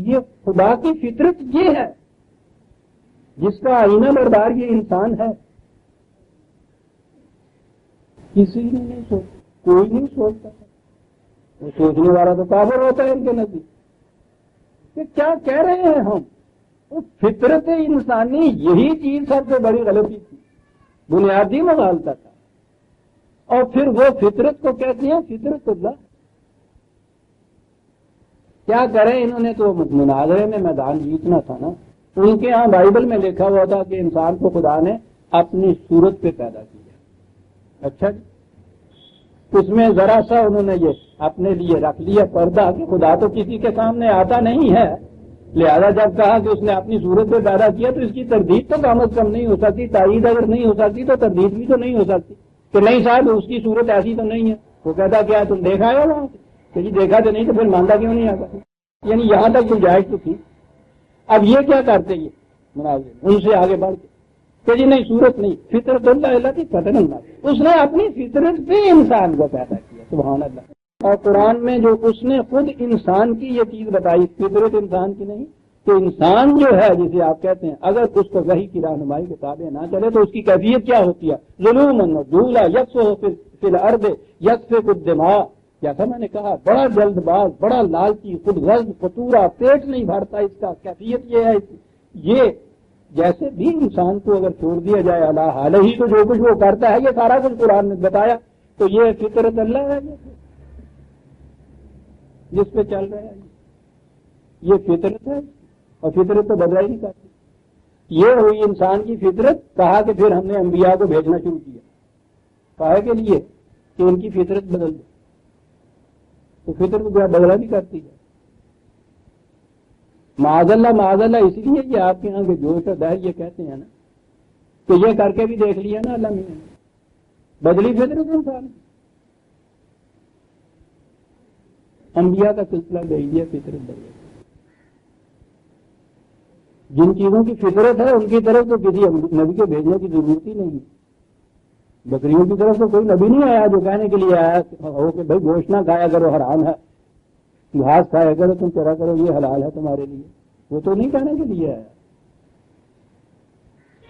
یہ خدا کی فطرت یہ ہے جس کا آئینہ بردار یہ انسان ہے. کسی نے نہیں سوچا, کوئی نہیں سوچتا. وہ سوچنے والا تو کافر ہوتا ہے ان کے نزدیک. کہ کیا کہہ رہے ہیں ہم؟ وہ فطرت انسانی یہی چیز سب سے بڑی غلطی تھی, بنیادی مغالطہ تھا. اور پھر وہ فطرت کو کہتے ہیں فطرت اللہ. کیا کریں, انہوں نے تو مناظرے میں میدان جیتنا تھا نا. ان کے ہاں بائبل میں لکھا ہوا تھا کہ انسان کو خدا نے اپنی صورت پہ پیدا کیا. اچھا جی, اس میں ذرا سا انہوں نے یہ اپنے لیے رکھ لیا پردہ کہ خدا تو کسی کے سامنے آتا نہیں ہے, لہذا جب کہا کہ اس نے اپنی صورت پہ پیدا کیا تو اس کی تردید تو کم از کم نہیں ہو سکتی. تائید اگر نہیں ہو سکتی تو تردید بھی تو نہیں ہو سکتی کہ نہیں صاحب اس کی صورت ایسی تو نہیں ہے. وہ کہتا کیا تم دیکھا ہے وہاں سے, کہ جی دیکھا تو نہیں, تو پھر مانتا کیوں نہیں آتا. یعنی یہاں تک گنجائش تو تھی. اب یہ کیا کرتے یہ مناظر ان سے آگے بڑھ کے کہ جی نہیں صورت نہیں, فطرت اللہ کی قدر اللہ, اس نے اپنی فطرت پہ انسان کو پیدا کیا. سبحان اللہ. اور قرآن میں جو اس نے خود انسان کی یہ چیز بتائی, فطرت انسان کی نہیں, تو انسان جو ہے جسے آپ کہتے ہیں اگر اس کو وحی کی رہنمائی کے تابع نہ چلے تو اس کی کیفیت کیا ہوتی ہے؟ ظلم جھولا یکسو فی الارض یکسفک الدماء. جیسا میں نے کہا بڑا جلد باز, بڑا لالچی, خود غرض, فطورہ, پیٹ نہیں بھرتا اس کا. کیفیت یہ ہے یہ جیسے بھی انسان کو اگر چھوڑ دیا جائے اللہ حال ہی تو جو کچھ وہ کرتا ہے یہ سارا کچھ قرآن نے بتایا. تو یہ فطرت اللہ ہے جس پہ چل رہا ہے, یہ فطرت ہے. اور فطرت تو بدلا ہی نہیں کرتی. یہ ہوئی انسان کی فطرت. کہا کہ پھر ہم نے انبیاء کو بھیجنا شروع کیا, کہا کے لیے کہ ان کی فطرت بدل دے. تو فطرت کو بدلا نہیں کرتی ہے. معاذ اللہ اس لیے کہ آپ کے یہاں کے جوش اور دہر یہ کہتے ہیں نا کہ یہ کر کے بھی دیکھ لیا نا اللہ میاں نے, بدلی فطرت انسان. انبیاء کا سلسلہ بھیج دیا, فطرت بدل. جن چیزوں کی فطرت ہے ان کی طرف تو کسی نبی کے بھیجنے کی ضرورت ہی نہیں. بکریوں کی طرف تو کوئی نبی نہیں آیا جو کہنے کے لیے آیا ہو کہ بھائی گوشت نہ کھایا کرو حرام ہے, گھاس کھایا کرو تم چرا کرو یہ حلال ہے تمہارے لیے. وہ تو نہیں کہنے کے لیے آیا.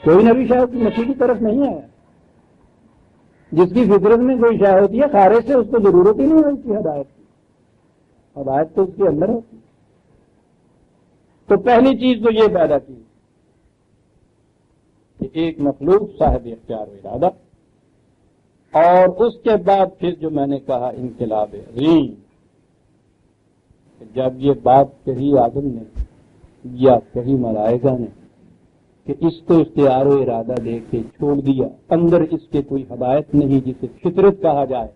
کوئی نبی شاید مچھلی کی طرف نہیں آیا. جس کی فطرت میں کوئی شاید ہوتی ہے خارج سے اس کو ضرورت ہی نہیں ہوتی ہدایت کی. ہدایت تو اس کے اندر ہوتی. تو پہلی چیز تو یہ پیدا کی کہ ایک مخلوق صاحب اختیار و ارادہ, اور اس کے بعد پھر جو میں نے کہا انقلاب عظیم. جب یہ بات کہی آدم نے یا کہی ملائکہ نے کہ اس کو اختیار و ارادہ دے کے چھوڑ دیا, اندر اس کے کوئی ہدایت نہیں جسے فطرت کہا جائے,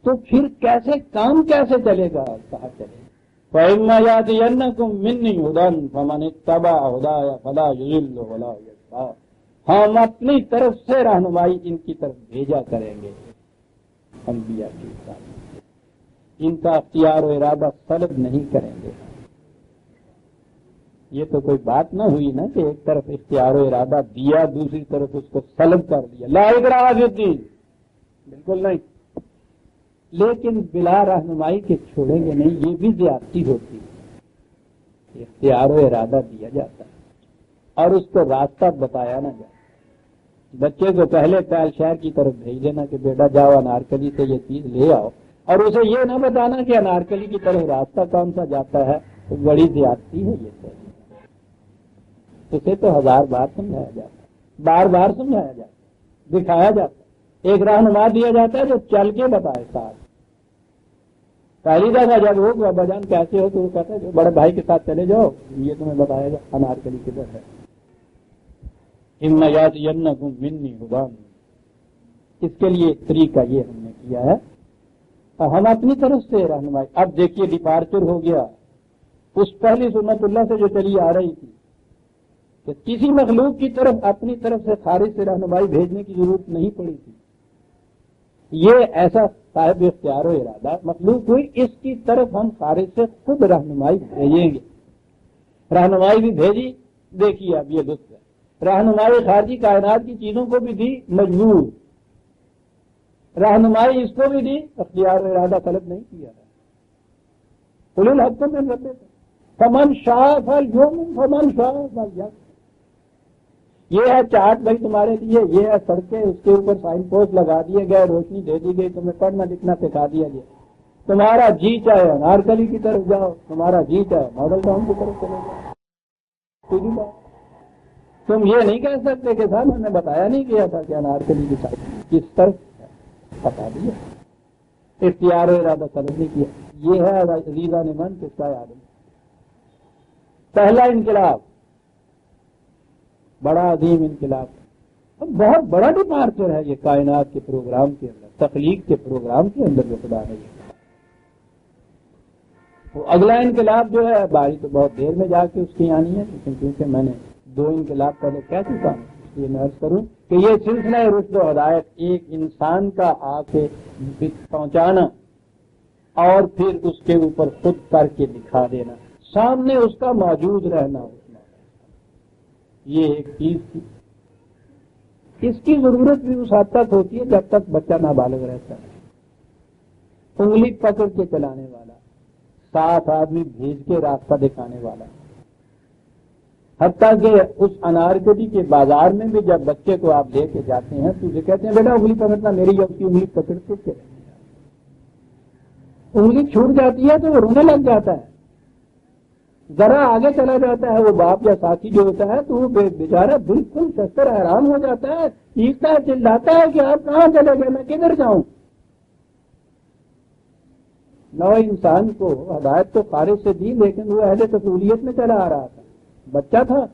تو پھر کیسے کام کیسے چلے گا؟ کہا چلے گا فَإِمَّا يَأْتِيَنَّكُم مِّنِّي هُدًى فَمَنِ اتَّبَعَ هُدَايَ فَلَا يُضِلُّ وَلَا يَشْقَىٰ. ہم اپنی طرف سے رہنمائی ان کی طرف بھیجا کریں گے انبیاء کے ساتھ, ان کا اختیار و ارادہ سلب نہیں کریں گے. یہ تو کوئی بات نہ ہوئی نا کہ ایک طرف اختیار و ارادہ دیا, دوسری طرف اس کو سلب کر دیا. لا اکراہ فی الدین, بالکل نہیں. لیکن بلا رہنمائی کے چھوڑیں گے نہیں, یہ بھی زیادتی ہوتی ہے. اختیار و ارادہ دیا جاتا ہے اور اس کو راستہ بتایا نہ جاتا. بچے کو پہلے پہل شہر کی طرف بھیج دینا کہ بیٹا جاؤ انارکلی سے یہ چیز لے آؤ, اور اسے یہ نہ بتانا کہ انارکلی کی طرف راستہ کون سا جاتا ہے, تو بڑی زیادتی ہے. یہ اسے تو 1000 بار سمجھایا جاتا ہے, بار بار سمجھایا جاتا ہے, دکھایا جاتا ہے, ایک رہنما دیا جاتا ہے جو چل کے بتائے ساتھ. پہلی دفعہ جب ہو بابا جان کیسے ہو تو وہ کہتا ہے جو بڑے بھائی کے ساتھ چلے جاؤ, یہ تمہیں بتایا جا انارکلی کدھر ہے. اِمَّا يَأْتِيَنَّكُم مِّنِّي هُدًى. اس کے لیے ایک طریقہ یہ ہم نے کیا ہے, اور ہم اپنی طرف سے رہنمائی. اب دیکھیے ڈپارچر ہو گیا اس پہلی سنت اللہ سے جو چلی آ رہی تھی کہ کسی مخلوق کی طرف اپنی طرف سے خارج سے رہنمائی بھیجنے کی ضرورت نہیں پڑی تھی. یہ ایسا صاحب اختیار و ارادہ مخلوق ہوئی, اس کی طرف ہم خارج سے خود رہنمائی بھیجیں گے. رہنمائی بھی بھیجی. دیکھیے اب یہ لطف ہے, رہنمائی خارجی کائنات کی چیزوں کو بھی دی مجبور, رہنمائی اس کو بھی دی, اختیار و ارادہ طلب نہیں کیا ہے. قل الحق من ربکم فمن شاء فلیؤمن فمن شاء فلیکفر. یہ ہے چارٹ بھائی تمہارے لیے، یہ ہے سڑکیں، اس کے اوپر سائن پوسٹ لگا دیے گئے، روشنی دے دی گئی، تمہیں پڑھنا لکھنا سکھا دیا گیا. تمہارا جی چاہے انارکلی کی طرف جاؤ، تمہارا جی چاہے ماڈل ٹاؤن کی طرف چلے جاؤ. سیدھی بات. تم یہ نہیں کہہ سکتے کہ صاحب ہمیں بتایا نہیں گیا تھا کہ انارکلی کی سائڈ کس طرف، بتا دیا. اختیار و ارادہ طلب نہیں کیا. یہ ہے عزیزان من قصہ آدم. پہلا انقلاب، بڑا عظیم انقلاب، بہت بڑا ڈپارچر ہے یہ کائنات کے پروگرام کے اندر، تخلیق کے پروگرام کے اندر جو خدا نے یہ. وہ اگلا انقلاب جو ہے باری تو بہت دیر میں جا کے اس کی آنی ہے، لیکن کیونکہ میں نے 2 انقلاب پہلے کہہ چکا ہوں اس لیے میں عرض کروں کہ یہ سلسلہ رشد و ہدایت ایک انسان کا آ کے پہنچانا اور پھر اس کے اوپر خود کر کے دکھا دینا، سامنے اس کا موجود رہنا، یہ ایک چیز تھی. اس کی ضرورت بھی اس حد تک ہوتی ہے جب تک بچہ نابالغ رہتا ہے. انگلی پکڑ کے چلانے والا، 7 آدمی بھیج کے راستہ دکھانے والا. حتیٰ کہ اس انارکلی کے بازار میں بھی جب بچے کو آپ لے کے جاتے ہیں تو اسے کہتے ہیں بیٹا انگلی پکڑنا، میری یا اس کی انگلی پکڑ کے چلے. انگلی چھوٹ جاتی ہے تو وہ رونے لگ جاتا ہے. ذرا آگے چلا جاتا ہے وہ باپ یا ساتھی جو ہوتا ہے تو وہ بیچارہ بالکل شستر حیران ہو جاتا ہے، چیختا ہے، چلاتا ہے کہ آپ کہاں چلے گئے، میں کدھر جاؤں. نو انسان کو ہدایت تو خارج سے دی لیکن وہ اہل تسولیت میں چلا آ رہا تھا. بچہ تھا،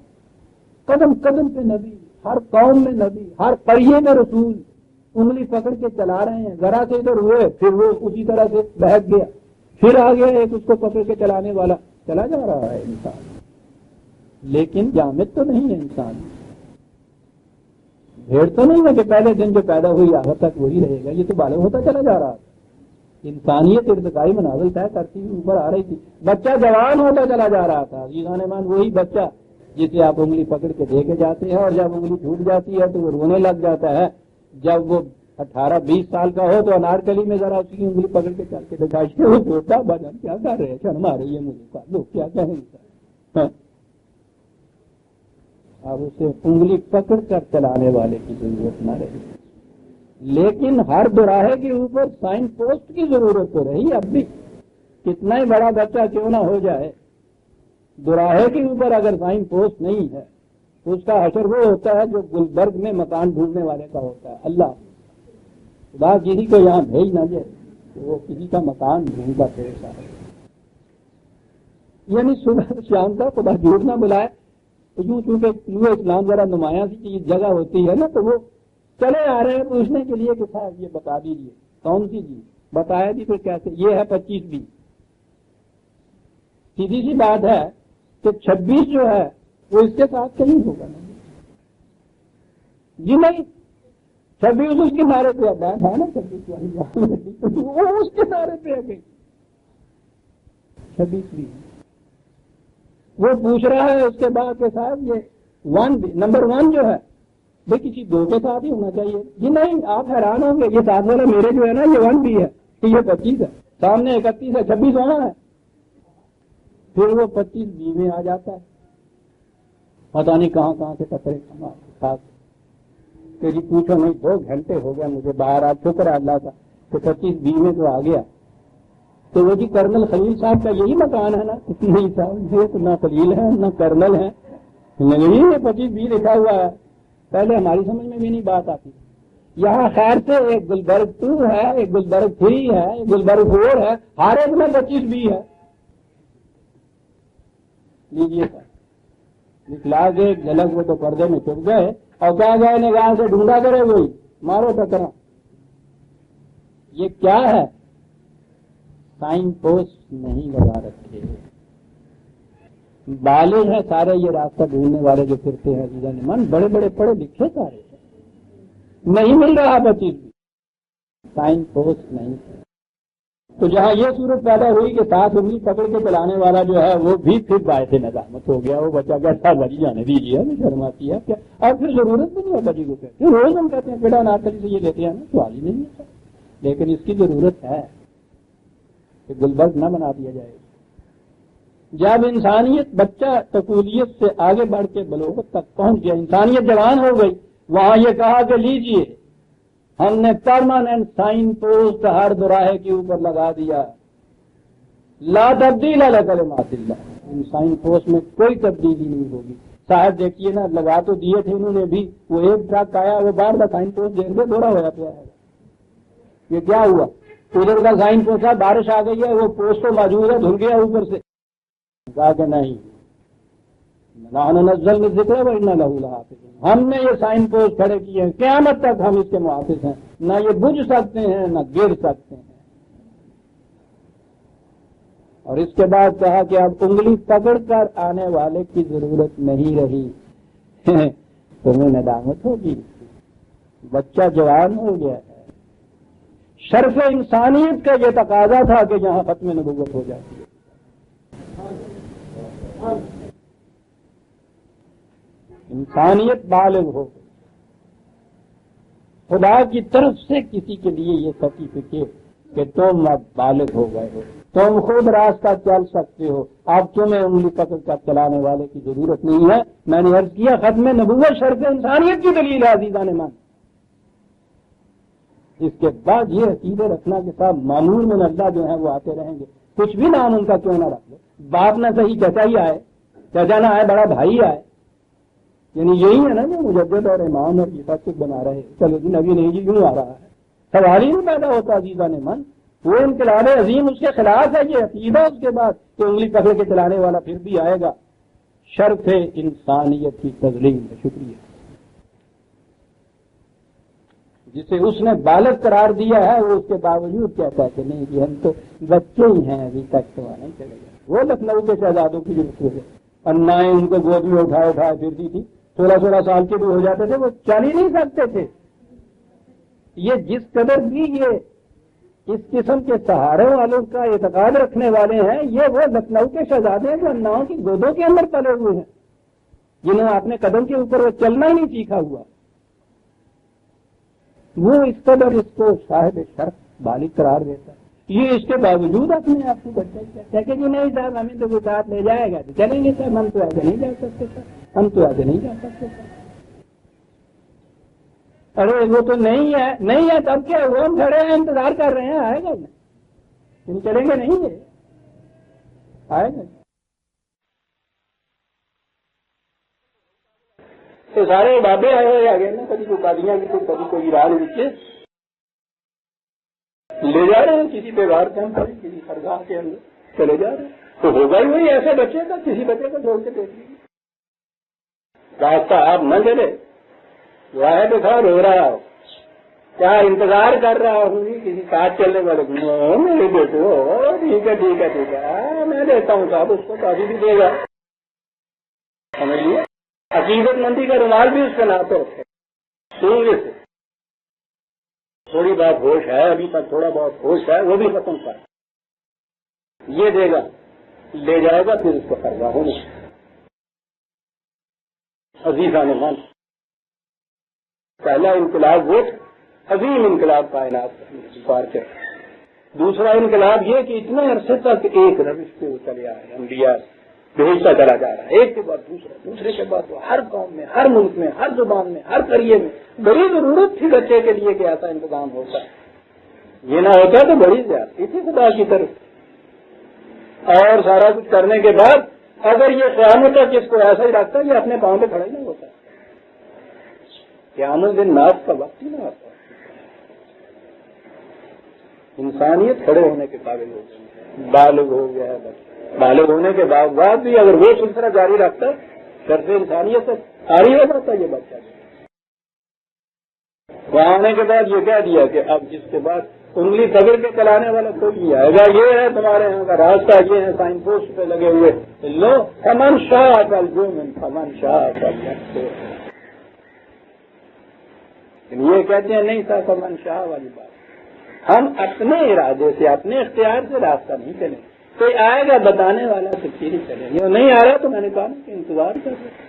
قدم قدم پہ نبی، ہر قوم میں نبی، ہر قریے میں رسول. انگلی پکڑ کے چلا رہے ہیں، ذرا سے ادھر ہوئے پھر وہ اسی طرح سے بہک گیا، پھر آ گیا ایک اس کو پکڑ کے چلانے والا، چلا جا رہا ہے انسان. لیکن جامد تو نہیں ہے انسان، بھیڑ تو نہیں ہے کہ پہلے دن جو پیدا ہوئی آخر تک وہی رہے گا. یہ تو بالغ ہوتا چلا جا رہا تھا. انسانیت ارتقائی منازل طے کرتی ہوئی اوپر آ رہی تھی. بچہ جوان ہوتا چلا جا رہا تھا. عزیزان ایمان وہی بچہ جسے آپ انگلی پکڑ کے دے کے جاتے ہیں اور جب انگلی ٹوٹ جاتی ہے تو وہ رونے لگ جاتا ہے. جب وہ 18-20 سال کا ہو تو انارکلی میں ذرا اس کی انگلی پکڑ کے چل کے دکھائیے، وہ چھوٹا بجن کیا کر رہے ہیں، شرم آ رہی ہے مجھے، لوگ کیا کہیں گے. اب اسے انگلی پکڑ کر چلانے والے کی ضرورت نہ رہی. لیکن ہر دوراہے کے اوپر سائن پوسٹ کی ضرورت تو رہی. اب بھی کتنا ہی بڑا بچہ کیوں نہ ہو جائے، دوراہے کے اوپر اگر سائن پوسٹ نہیں ہے اس کا حشر وہ ہوتا ہے جو گلبرگ میں مکان ڈھونڈنے والے کا ہوتا ہے. اللہ خدا کسی کو یہاں بھیج نہ جائے کہ وہ کسی کا مکان ڈھونڈتا پھرے سارے، یعنی صبح شام کا خدا جھوٹ نہ بلائے. تو یوں چونکہ اسلام ذرا نمایاں سی چیز جگہ ہوتی ہے نا تو وہ چلے آ رہے ہیں پوچھنے کے لیے کہ صاحب یہ بتا دیجیے کون سی چیز بتایا جی، پھر کیسے. یہ ہے 25-20. سیدھی سی بات ہے کہ 26 جو ہے وہ اس کے ساتھ کہیں ہوگا نا جی. نہیں 26 اس کے نعرے پہ بات ہے نا، 26 والی وہ اس کے نعرے پہ آ گئی. 26-20 وہ پوچھ رہا ہے اس کے بعد کہ صاحب یہ نمبر 1 جو ہے بھائی کسی 2 کے ساتھ ہی ہونا چاہیے جی. نہیں آپ حیران ہوں گے، یہ ساتھ والا میرے جو ہے نا یہ 1 بھی ہے کہ یہ 25 ہے، سامنے 31 ہے، 26 ہونا ہے. پھر وہ 25-20 میں آ جاتا ہے. پتا نہیں کہاں سے کترے ساتھ کہ جی پوچھو نہیں 2 گھنٹے ہو گیا مجھے باہر. آج شکر ہے اللہ کا کہ 25-20 میں تو آ گیا. تو وہ جی کرنل خلیل صاحب کا یہی مکان ہے نا. نہیں صاحب یہ تو نہ خلیل ہے نہ کرنل ہے، نہیں یہ 25-20 لکھا ہوا ہے. پہلے ہماری سمجھ میں بھی نہیں بات آتی. یہاں خیر سے ایک گلبرگ 2 ہے، ایک گلبرگ 3 ہے، ایک گلبرگ 4 ہے، ہر ایک میں 25-20 ہے. لیجیے نکلا کے جھلک وہ تو پردے میں چھپ گئے اور کیا گئے نگاہ سے ڈھونڈا کرے وہی مارو ٹکرا. یہ کیا ہے؟ سائن پوسٹ نہیں لگا رکھے. بالغ ہیں سارے یہ راستہ ڈھونڈنے والے جو پھرتے ہیں عزیزان من، بڑے بڑے پڑھے لکھے سارے، نہیں مل رہا 25 بھی سائن پوسٹ نہیں. تو جہاں یہ صورت پیدا ہوئی کہ 7 انگلی پکڑ کے چلانے والا جو ہے وہ بھی پھر باعث ندامت ہو گیا. وہ بچہ کہتا بھائی جانے دیجیے، ہمیں شرم آتی ہے کیا. اور پھر ضرورت بھی نہیں ہے بچی کو کہتے روز ہم کہتے ہیں بیٹا نارکلی سے یہ لیتے ہیں نا، سوال ہی نہیں ہے. لیکن اس کی ضرورت ہے کہ گلبرگ نہ بنا دیا جائے. جب انسانیت بچہ طفولیت سے آگے بڑھ کے بلوغت تک پہنچ گیا، انسانیت جوان ہو گئی، وہاں یہ کہا کہ لیجئے ہم نے پرماننٹ سائن پوسٹ ہر دوراہے کے اوپر لگا دیا، لا تبدیل لکلمات اللہ، ان سائن پوسٹ میں کوئی تبدیلی نہیں ہوگی۔ صاحب دیکھیے نا، لگا تو دیے تھے انہوں نے بھی، وہ ایک ٹرک آیا وہ باہر کا سائن پوسٹ دیکھ دے تھوڑا ہوا پیا ہے، یہ کیا ہوا؟ ادھر کا سائن پوسٹ ہے، بارش آ گئی ہے، وہ پوسٹ تو موجود ہے، دھل گیا اوپر سے، کہا کہ نہیں، نحن نزلنا الذکر وإنا لہ لحافظون، ہم نے یہ سائن پوسٹ کھڑے کیے ہیں، قیامت تک ہم اس کے محافظ ہیں، نہ یہ بجھ سکتے ہیں نہ گر سکتے ہیں۔ اور اس کے بعد کہا کہ اب انگلی پکڑ کر آنے والے کی ضرورت نہیں رہی، تمہیں ندامت ہوگی، بچہ جوان ہو گیا ہے۔ شرف انسانیت کا یہ تقاضا تھا کہ جہاں ختم نبوت ہو جاتی ہے۔ انسانیت بالغ ہو گئی، خدا کی طرف سے کسی کے لیے یہ سرٹیفکیٹ کہ تم اب بالغ ہو گئے ہو، تم خود راستہ چل سکتے ہو، اب تمہیں انگلی پکڑ کر چلانے والے کی ضرورت نہیں ہے۔ میں نے عرض کیا ختم نبوت شرف انسانیت کی دلیل ہے عزیزان مان۔ اس کے بعد یہ عقیدے رکھنا کہ صاحب معمول میں اللہ جو ہیں وہ آتے رہیں گے، کچھ بھی نام ان کا کیوں نہ رکھ لو، باپ نہ صحیح چچا ہی آئے، چچا نہ آئے بڑا بھائی آئے، یعنی یہی ہے نا جو مجدد اور امام اور یہ سب کچھ بنا رہے، چلو جی نبی نہیں جی کیوں آ رہا ہے، سوال ہی نہیں پیدا ہوتا عزیزان من۔ وہ انقلاب عظیم اس کے خلاف ہے یہ عقیدہ، اس کے بعد کہ انگلی پکڑ کے چلانے والا پھر بھی آئے گا۔ شرف انسانیت کی تسلیم ہے، شکریہ، جسے اس نے بالغ قرار دیا ہے وہ اس کے باوجود کہتا ہے کہ نہیں جی ہم تو بچے ہی ہیں، ابھی تک تو نہیں چلے گا۔ وہ لکھنؤ کے شہزادوں کی جو انائیں ان کو گود میں اٹھائے پھرتی تھی، 16 سال کے بھی ہو جاتے تھے، وہ چل ہی نہیں سکتے تھے۔ یہ جس قدر بھی یہ اس قسم کے سہارے والوں کا اعتقاد رکھنے والے ہیں، یہ وہ لکھنؤ کے شہزادے ہیں جو اناؤں کی گودوں کے اندر پلے ہوئے ہیں، جنہوں نے اپنے قدم کے اوپر وہ چلنا ہی نہیں سیکھا ہوا، وہ اس قدر اس کو صاحب شرف بالغ قرار دیتا ہے۔ یہ اس کے باوجود اپنے آپ کو بچہ کہتا ہے کہ جی نہیں صاحب ہمیں تو ساتھ لے جائے گا، چلیں گے صاحب، ہم تو ایسے نہیں جا سکتے صاحب، ہم تو ایسے نہیں جا سکتے صاحب۔ ارے وہ تو نہیں ہے تب کیا، وہ ہم کھڑے ہیں انتظار کر رہے ہیں، آئے گا ہم چلیں گے نہیں ہے، آئے گا تو سارے بابے آئے ہوئے آ گئے نا، کبھی کوئی قادیاں کی کبھی کوئی ایران نیچے لے جا رہے ہیں، کسی پہ غار کیمپ پر کسی خرگاہ کے اندر چلے جا رہے ہیں، تو ہوگا ہی وہی ایسے بچے کا، کسی بچے کو چھوڑ کے دیکھ لیجیے، راستہ آپ نہ چلے، راہ پہ کھڑا رو رہا ہو، کیا انتظار کر رہا ہوں کسی ساتھ چلنے والے، میرے بیٹو ٹھیک ہے میں دیتا ہوں صاحب، اس کو کافی بھی دے گا، سمجھ لیے، عقیدت مندی کا رومال بھی اس کے نام پہ رکھے، سنگے سے تھوڑی بہت ہوش ہے، ابھی تک تھوڑا بہت ہوش ہے، وہ بھی ختم کر، یہ دے گا لے جائے گا، پھر اس کو خرگاہ ہوگا۔ عزیزان من، پہلا انقلاب وہ عظیم انقلاب کائنات پار کر، دوسرا انقلاب یہ کہ اتنے عرصے تک ایک روش پہ وہ چلے آئے، انبیاء بھیجتا چلا جا رہا ہے، ایک کے بعد دوسرا، دوسرے کے بعد وہ، ہر قوم میں، ہر ملک میں، ہر زبان میں، ہر قریے میں بڑی ضرورت تھی بچے کے لیے کہ ایسا انتظام ہوتا ہے، یہ نہ ہوتا تو بڑی زیادتی تھی خدا کی طرف، اور سارا کچھ کرنے کے بعد اگر یہ قیامت تک اس کو ایسا ہی رکھتا، یہ اپنے پاؤں پہ کھڑا ہی نہیں ہوتا، قیامت دن ناس کا وقت ہی نہ آتا، انسانیت کھڑے ہونے کے قابل ہو گئی، بالغ ہو گیا ہے بچہ، بالغ ہونے کے بعد بھی اگر وہ سلسلہ جاری رکھتا شرف انسانیت سے آری ہو جاتا یہ بچہ، وہاں آنے کے بعد یہ کہہ دیا کہ اب جس کے بعد انگلی پکڑ کے چلانے والا کوئی نہیں آئے گا، یہ ہے تمہارے یہاں کا راستہ، یہ ہے سائن پوسٹ پہ لگے ہوئے، لو فمن شاء فلیؤمن فمن شاء فلیکفر، یہ کہتے ہیں نہیں تھا فمن شاء والی بات، ہم اپنے ارادے سے اپنے اختیار سے راستہ نہیں چلیں، کوئی آئے گا بتانے والا تو پھر ہی چلیں گے، نہیں آ رہا تو میں نے کہا کہ انتظار کر رہے،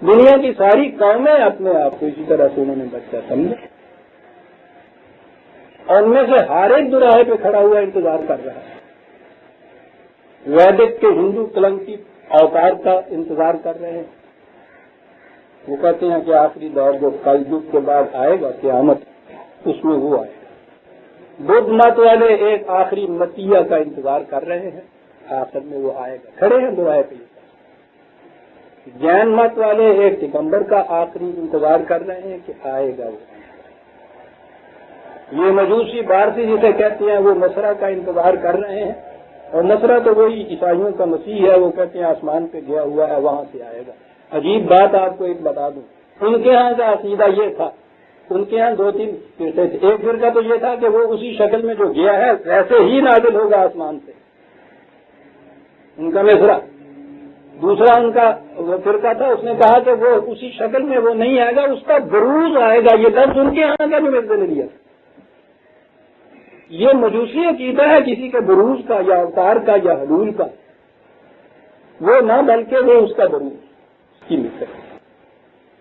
دنیا کی ساری قومیں اپنے آپ کو اسی طرح سے انہوں نے بچہ سمجھا، اور ان میں سے ہر ایک دوراہے پہ کھڑا ہوا انتظار کر رہا ہے، ویدک کے ہندو کلنکی اوتار کا انتظار کر رہے ہیں. وہ کہتے ہیں کہ آخری دور جو کل یگ کے بعد آئے گا قیامت، اس میں وہ آئے گا. بدھ مت والے ایک آخری متیہ کا انتظار کر رہے ہیں، آخر میں وہ آئے گا، کھڑے ہیں دوائے پہ. جین مت والے ایک دگمبر کا آخری انتظار کر رہے ہیں کہ آئے گا وہ. یہ مجوسی بارسی جسے کہتے ہیں وہ نصرہ کا انتظار کر رہے ہیں، اور نصرہ تو وہی عیسائیوں کا مسیح ہے، وہ کہتے ہیں آسمان پہ گیا ہوا ہے، وہاں سے آئے گا. عجیب بات آپ کو ایک بتا دوں، ان کے ہاں کا عقیدہ یہ تھا، ان کے ہاں 2-3 فرقے تھے. ایک فرقہ تو یہ تھا کہ وہ اسی شکل میں جو گیا ہے ویسے ہی نازل ہوگا آسمان سے، ان کا مصرا. دوسرا ان کا فرقہ تھا، اس نے کہا کہ وہ اسی شکل میں وہ نہیں آئے گا، اس کا بروز آئے گا. یہ لفظ ان کے ہاں کا جو مرزا نے لیا. یہ مجوسی عقیدہ ہے کسی کے بروز کا یا اوتار کا یا حلول کا، وہ نہ بلکہ وہ اس کا بروز کی مثل.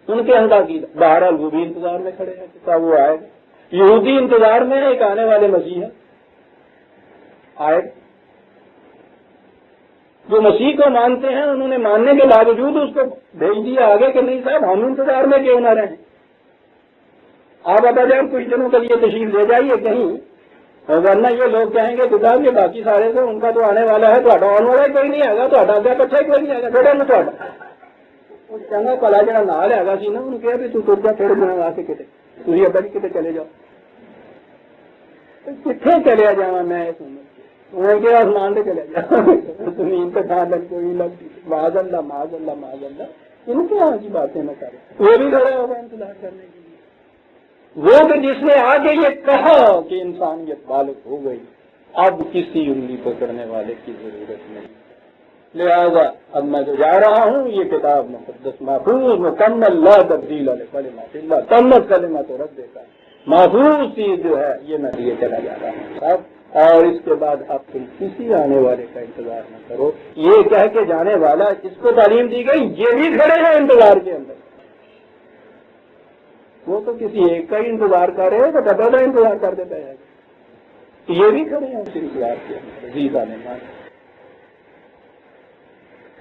ان کے ہاں عقیدہ. بہرحال وہ بھی انتظار میں کھڑے ہیں کہ وہ آئے گا. یہودی انتظار میں ایک آنے والے مسیح آئے. جو مسیح کو مانتے ہیں انہوں نے ماننے کے باوجود اس کو بھیج دیا آگے کہ نہیں صاحب ہم انتظار میں کیوں نہ رہیں، آپ ابا جان کچھ دنوں کے لیے تشریف لے جائیے کہیں، ورنہ یہ لوگ کہیں گے خدا یہ باقی سارے سے ان کا تو آنے والا ہے، آنے والا کوئی نہیں آئے گا، تو آگے پچھا کوئی نہیں آئے گا، چھوٹا نا چنگا پلا جا نہ لے سی نا، انہوں نے کہا تر جا پھر بنا آ کے کتے تھی ابا جی کتے چلے جاؤ. کتنے چلے جا میں انہوں نے کہا آسمان سے چلے جا، زمین پہ کھان لگ کوئی لگتی. معاذ اللہ معاذ اللہ معاذ اللہ، ان کے یہاں کی باتیں نہ کریں. وہ بھی کھڑا ہوگا انتظار کرنے کے لیے. وہ تو جس نے آگے یہ کہا کہ انسانیت بالغ ہو گئی، اب کسی انگلی پکڑنے والے کی ضرورت نہیں. لہذا اب میں جو جا رہا ہوں یہ کتاب مقدس محفوظ مکمل لا تبدیل لکلمات اللہ تمت کلمۃ ربک، محفوظ چیز جو ہے یہ میں لیے چلا جا رہا ہوں صاحب. اور اس کے بعد اب تم کسی آنے والے کا انتظار نہ کرو. یہ کہہ کے جانے والا اس کو تعلیم دی گئی، یہ بھی کھڑے ہیں انتظار کے اندر. وہ تو کسی ایک کا ہی انتظار کر رہے تو ڈبل کا انتظار کر دیتا ہے، یہ بھی کھڑے ہیں اس انتظار کے اندر. عزیز عالمان،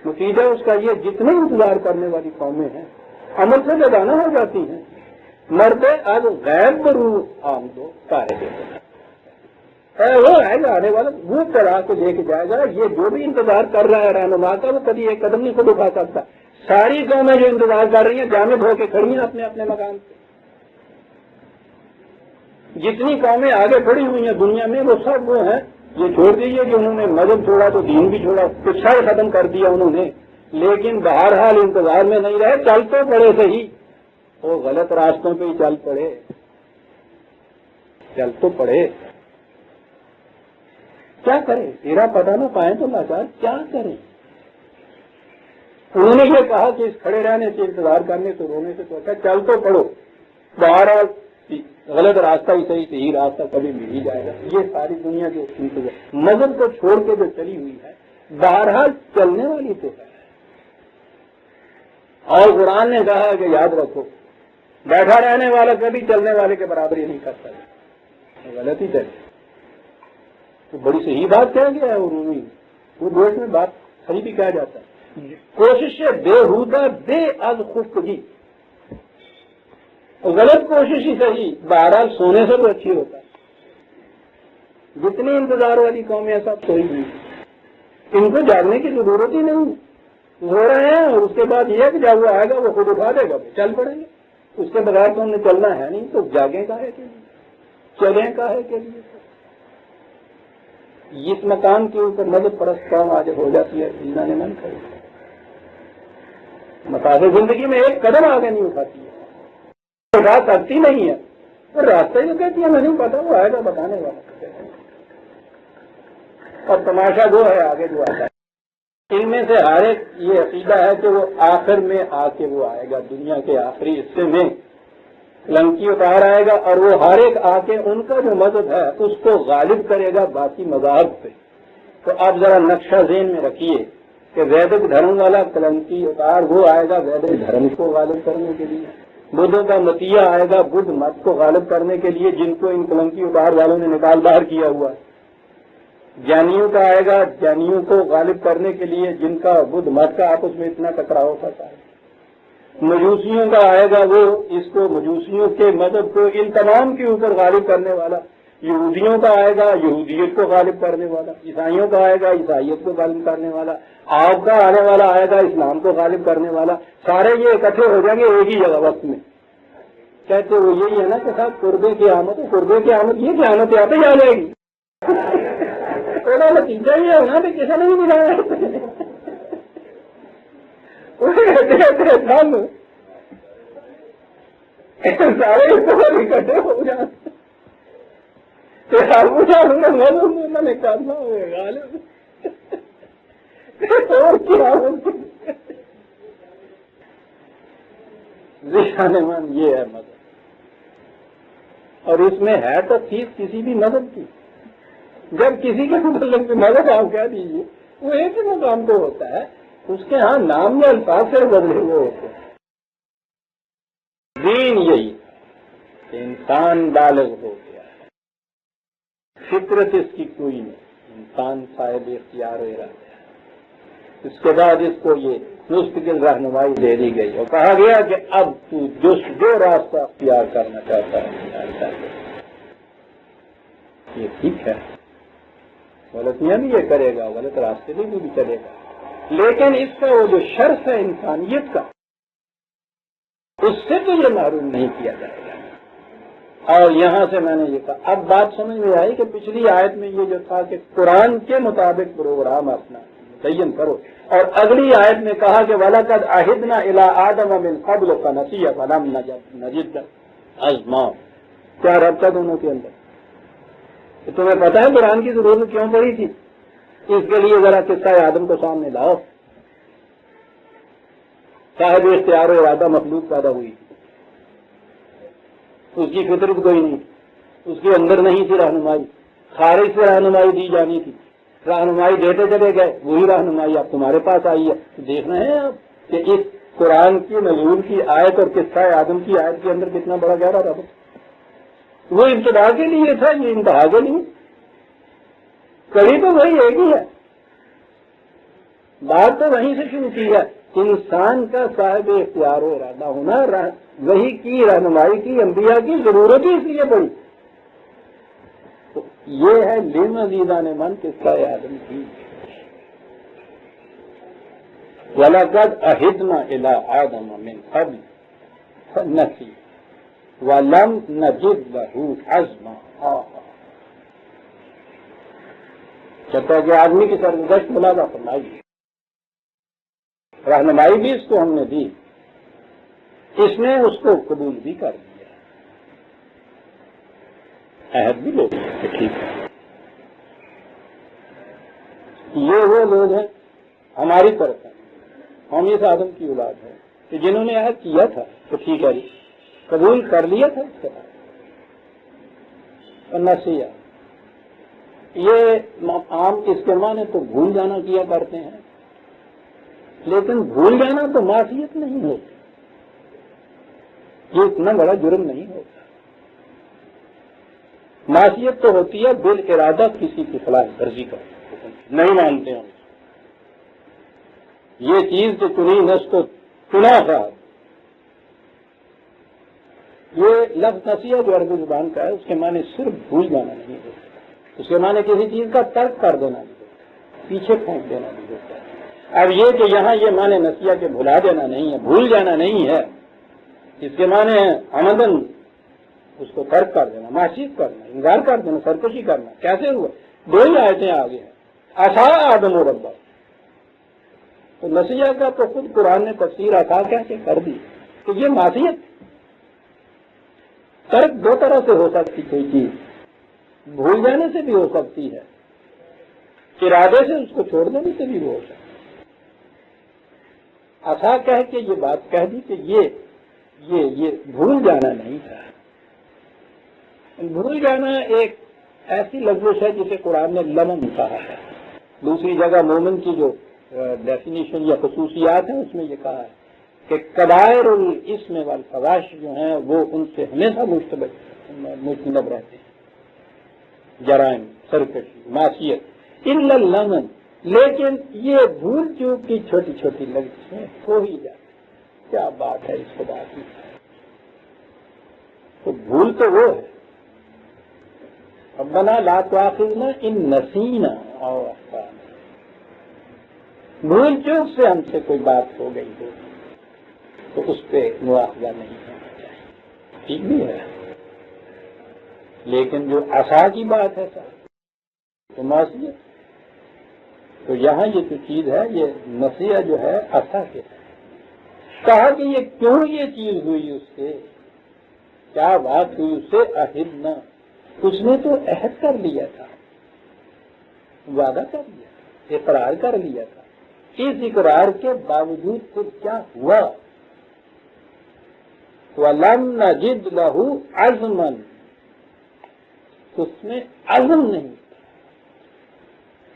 نتیجہ اس کا یہ جتنے انتظار کرنے والی قومیں ہیں عمل سے لگانا ہو جاتی ہیں. مرد اب غیر برو آمدو کارے دیتے وہ ہے آنے والا وہ چڑھا کے لے کے جائے گا. یہ جو بھی انتظار کر رہا ہے رہنما کا وہ کبھی ایک قدم نہیں خود اٹھا سکتا. ساری قومیں جو انتظار کر رہی ہیں جامد ہو کے کھڑی ہیں اپنے اپنے مکان پہ. جتنی قومیں آگے کھڑی ہوئی ہیں دنیا میں وہ سب وہ ہیں. یہ چھوڑ دیجیے کہ انہوں نے مذہب چھوڑا تو دین بھی چھوڑا، پچھا ہی ختم کر دیا انہوں نے، لیکن بہرحال انتظار میں نہیں رہے. چل تو پڑے صحیح، وہ غلط راستوں پہ ہی چل پڑے، چل تو پڑے. کیا کریں؟ تیرا پتہ نہ پائیں تو لاچار کیا کریں؟ انہوں نے یہ کہا کہ اس کھڑے رہنے سے انتظار کرنے سے رونے سے تو اچھا چل تو پڑو. بہرحال غلط راستہ ہی صحیح راستہ کبھی مل ہی جائے گا. یہ ساری دنیا جو مذہب کو چھوڑ کے جو چلی ہوئی ہے بہرحال چلنے والی تو ہے. اور قرآن نے کہا کہ یاد رکھو بیٹھا رہنے والا کبھی چلنے والے کے برابر ہی نہیں کرتا ہے، غلط ہی چلے. تو بڑی صحیح بات کہہ گیا ہے انہوں نے، وہ دوست میں بات صحیح بھی کہا جاتا ہے. کوشش بےہودہ بے از خفتگی، غلط کوشش ہی صحیح بہرحال سونے سے تو اچھی ہوتا ہے. جتنی انتظار والی قومیں سب سوئی ہوئی، ان کو جاگنے کی ضرورت ہی نہیں. ہو رہے ہیں اور اس کے بعد یہ کہ جب وہ آئے گا وہ خود اٹھا دے گا، چل پڑیں گے. اس کے بغیر تو ہم نے چلنا ہے نہیں، تو جاگیں کاہے کے لیے، چلیں کاہے کے لیے. اس مقام کے اوپر مذہب پرست قوم آج ہو جاتی ہے، جینا نے من کرے مقاصد زندگی میں ایک قدم آگے نہیں اٹھاتی ہے، راہ کرتی نہیں ہے. تو راستہ ہی کہتی ہے میں نہیں پتا، وہ آئے گا بتانے والا. اور تماشا وہ ہے آگے جو آتا ہے. ان میں سے ہر ایک یہ عقیدہ ہے کہ وہ آخر میں آ کے وہ آئے گا، دنیا کے آخری حصے میں لنکی اتار آئے گا، اور وہ ہر ایک آ کے ان کا جو مذہب ہے اس کو غالب کرے گا باقی مذاہب پہ. تو آپ ذرا نقشہ ذہن میں رکھیے کہ ویدک دھرم والا کلنکی اتار وہ آئے گا ویدک دھرم کو غالب کرنے کے لیے. بدھوں کا متیہ آئے گا بدھ مت کو غالب کرنے کے لیے، جن کو ان کلنکی اتار والوں نے نکال باہر کیا ہوا ہے. جینیوں کا آئے گا، جینیوں کو غالب کرنے کے لیے جن کا بدھ مت کا آپس میں اتنا ٹکراؤ ہوتا ہے۔ مجوسیوں کا آئے گا، وہ اس کو مجوسیوں کے مذہب کو ان تمام کے اوپر غالب کرنے والا۔ یہودیوں کا آئے گا، یہودیت کو غالب کرنے والا۔ عیسائیوں کا آئے گا، عیسائیت کو غالب کرنے والا۔ آپ کا آنے والا آئے گا، اسلام کو غالب کرنے والا۔ سارے یہ اکٹھے ہو جائیں گے ایک ہی جگہ وقت میں۔ کہتے وہ یہی ہے نا کہ صاحب قربے کی آمد، قربے کی آمد یہ قیامت یہاں پہ آ جائے گی۔ نتیجہ یہ ہونا کہ کسی نے بھی ملایا سارے اکٹھے ہو جائیں، انہوں نے کرنا ہوگا ذہن یہ ہے مذہب، اور اس میں ہے تو فیس کسی بھی مذہب کی۔ جب کسی کے متعلق مذہب آپ کہہ دیجیے، وہ ایک ہی مقام کو ہوتا ہے، اس کے ہاں نام یا الفاظ سے بدلے ہوئے ہوتے ہیں۔ دین یہی کہ انسان بالغ ہو گیا ہے، فطرت اس کی کوئی نہیں، انسان صاحب اختیار ہو رہا ہے۔ اس کے بعد اس کو یہ مستقل رہنمائی دے دی گئی اور کہا گیا کہ اب تو جو راستہ اختیار کرنا چاہتا ہے یہ ٹھیک ہے، غلطیاں بھی یہ کرے گا، غلط راستے بھی چلے گا، لیکن اس کا وہ جو شرف ہے انسانیت کا، اس سے تو یہ محروم نہیں کیا جائے گا۔ اور یہاں سے میں نے یہ کہا، اب بات سمجھ میں آئی کہ پچھلی آیت میں یہ جو تھا کہ قرآن کے مطابق پروگرام اپنا متعین کرو، اور اگلی آیت میں کہا کہ وَلَقَدْ عَهِدْنَا إِلَىٰ آدَمَ مِنْ قَبْلُ فَنَسِيَ فَلَمْ نَجِدْ عَزْمًا۔ کیا رابطہ دونوں کے اندر؟ تمہیں پتا ہے قرآن کی ضرورت کیوں پڑی تھی؟ اس کے لیے ذرا قصہ آدم کو سامنے لاؤ۔ صاحب اختیار و ارادہ مخلوق پیدا ہوئی، اس کی فطرت کوئی نہیں، اس کے اندر نہیں تھی رہنمائی، خارج سے رہنمائی دی جانی تھی، رہنمائی دیتے چلے گئے، وہی رہنمائی اب تمہارے پاس آئی ہے۔ دیکھ رہے ہیں آپ کہ اس قرآن کی نزول کی آیت اور قصہ آدم کی آیت کے اندر کتنا بڑا گہرا رابطہ۔ وہ ابتدا کے لیے تھا، یہ انتہا کے لیے، کڑی تو وہی ایک ہی ہے، بات تو وہیں سے شروع کی ہے۔ انسان کا صاحب اختیار و ارادہ ہونا، وہی کی رہنمائی کی، انبیاء کی ضرورت ہی اس لیے پڑی۔ تو یہ ہے لِلْعَزِيزَانِ مَنْ قصہ آدم کی۔ وَلَقَدْ عَهِدْنَا إِلَىٰ آدَمَ مِنْ قَبْلُ فَنَسِيَ وَلَمْ نَجِدْ لَهُ عَزْمًا۔ کہتا ہے کہ آدمی کی سرگزشت ملاحظہ فرمائی، رہنمائی بھی اس کو ہم نے دی، اس نے اس کو قبول بھی کر لیا، عہد بھی لے لیا کہ ٹھیک ہے۔ یہ وہ لوگ ہیں ہماری طرف ہیں، ہم اس آدم کی اولاد ہیں کہ جنہوں نے عہد کیا تھا تو ٹھیک ہے، قبول کر لیا تھا اس کے بعد۔ نسیہ یہ عام اس کے معنی تو بھول جانا کیا کرتے ہیں، لیکن بھول جانا تو معصیت نہیں ہوتی، یہ اتنا بڑا جرم نہیں ہوتا۔ معصیت تو ہوتی ہے بالارادہ کسی کی خلاف ورزی کا، نہیں مانتے ہم یہ چیز جو چنی نس کو چنا تھا۔ یہ لفظ نسیہ جو عربی زبان کا ہے، اس کے معنی صرف بھول جانا نہیں ہوتا، اس کے معنی کسی چیز کا ترک کر دینا نہیں ہوتا، پیچھے پھینک دینا نہیں ہوتا۔ اب یہ کہ یہاں یہ معنی نسیہ کے بھلا دینا نہیں ہے، بھول جانا نہیں ہے، اس کے معنی ہے عمدن اس کو ترک کر دینا، معصیت کرنا، انکار کر دینا، سرکشی کرنا۔ کیسے ہوا؟ دو ہی آیتیں آگے ہیں، عصا آدم و ربہ۔ تو نسیہ کا تو خود قرآن نے تفسیر عصا کہہ کے کر دی کہ یہ معصیت۔ ترک دو طرح سے ہو سکتی، کوئی چیز بھول جانے سے بھی ہو سکتی ہے، ارادے سے اس کو چھوڑ دینے سے بھی وہ ہو سکتی ہے۔ عصا کہہ کے یہ بات کہہ دی کہ یہ بھول جانا نہیں تھا۔ بھول جانا ایک ایسی لفظ ہے جسے قرآن نے لمم کہا ہے۔ دوسری جگہ مومن کی جو ڈیفینیشن یا خصوصیات ہیں اس میں یہ کہا ہے کہ کبائر الاسم والفواحش جو ہیں وہ ان سے ہمیشہ مجتنب رہتے ہیں، جرائم، سرکشی، معصیت۔ الا اللمن، لیکن یہ بھول چوک کی چھوٹی چھوٹی لغزشیں ہو ہی جاتی. کیا بات ہے اس خدا کی. تو بھول تو وہ ہے، ربنا لا تؤاخذنا ان نسینا او اخطانا. بھول چوک سے ہم سے کوئی بات ہو گئی ہو تو اس پہ مواخذہ نہیں ہونا چاہیے. ٹھیک بھی ہے، لیکن جو عصا کی بات ہے تو معصیت. تو یہاں یہ جو چیز ہے، یہ نصیحت جو ہے عصا کے ہے. کہا کہ یہ کیوں یہ چیز ہوئی اس سے، کیا بات ہوئی اس سے. عہدنا، اس نے تو عہد کر لیا تھا، وعدہ کر لیا تھا، اقرار کر لیا تھا. اس اقرار کے باوجود پھر کیا ہوا؟ وَلَمْ نَجِدْ لَهُ عَزْمًا، اس میں عزم نہیں تھا.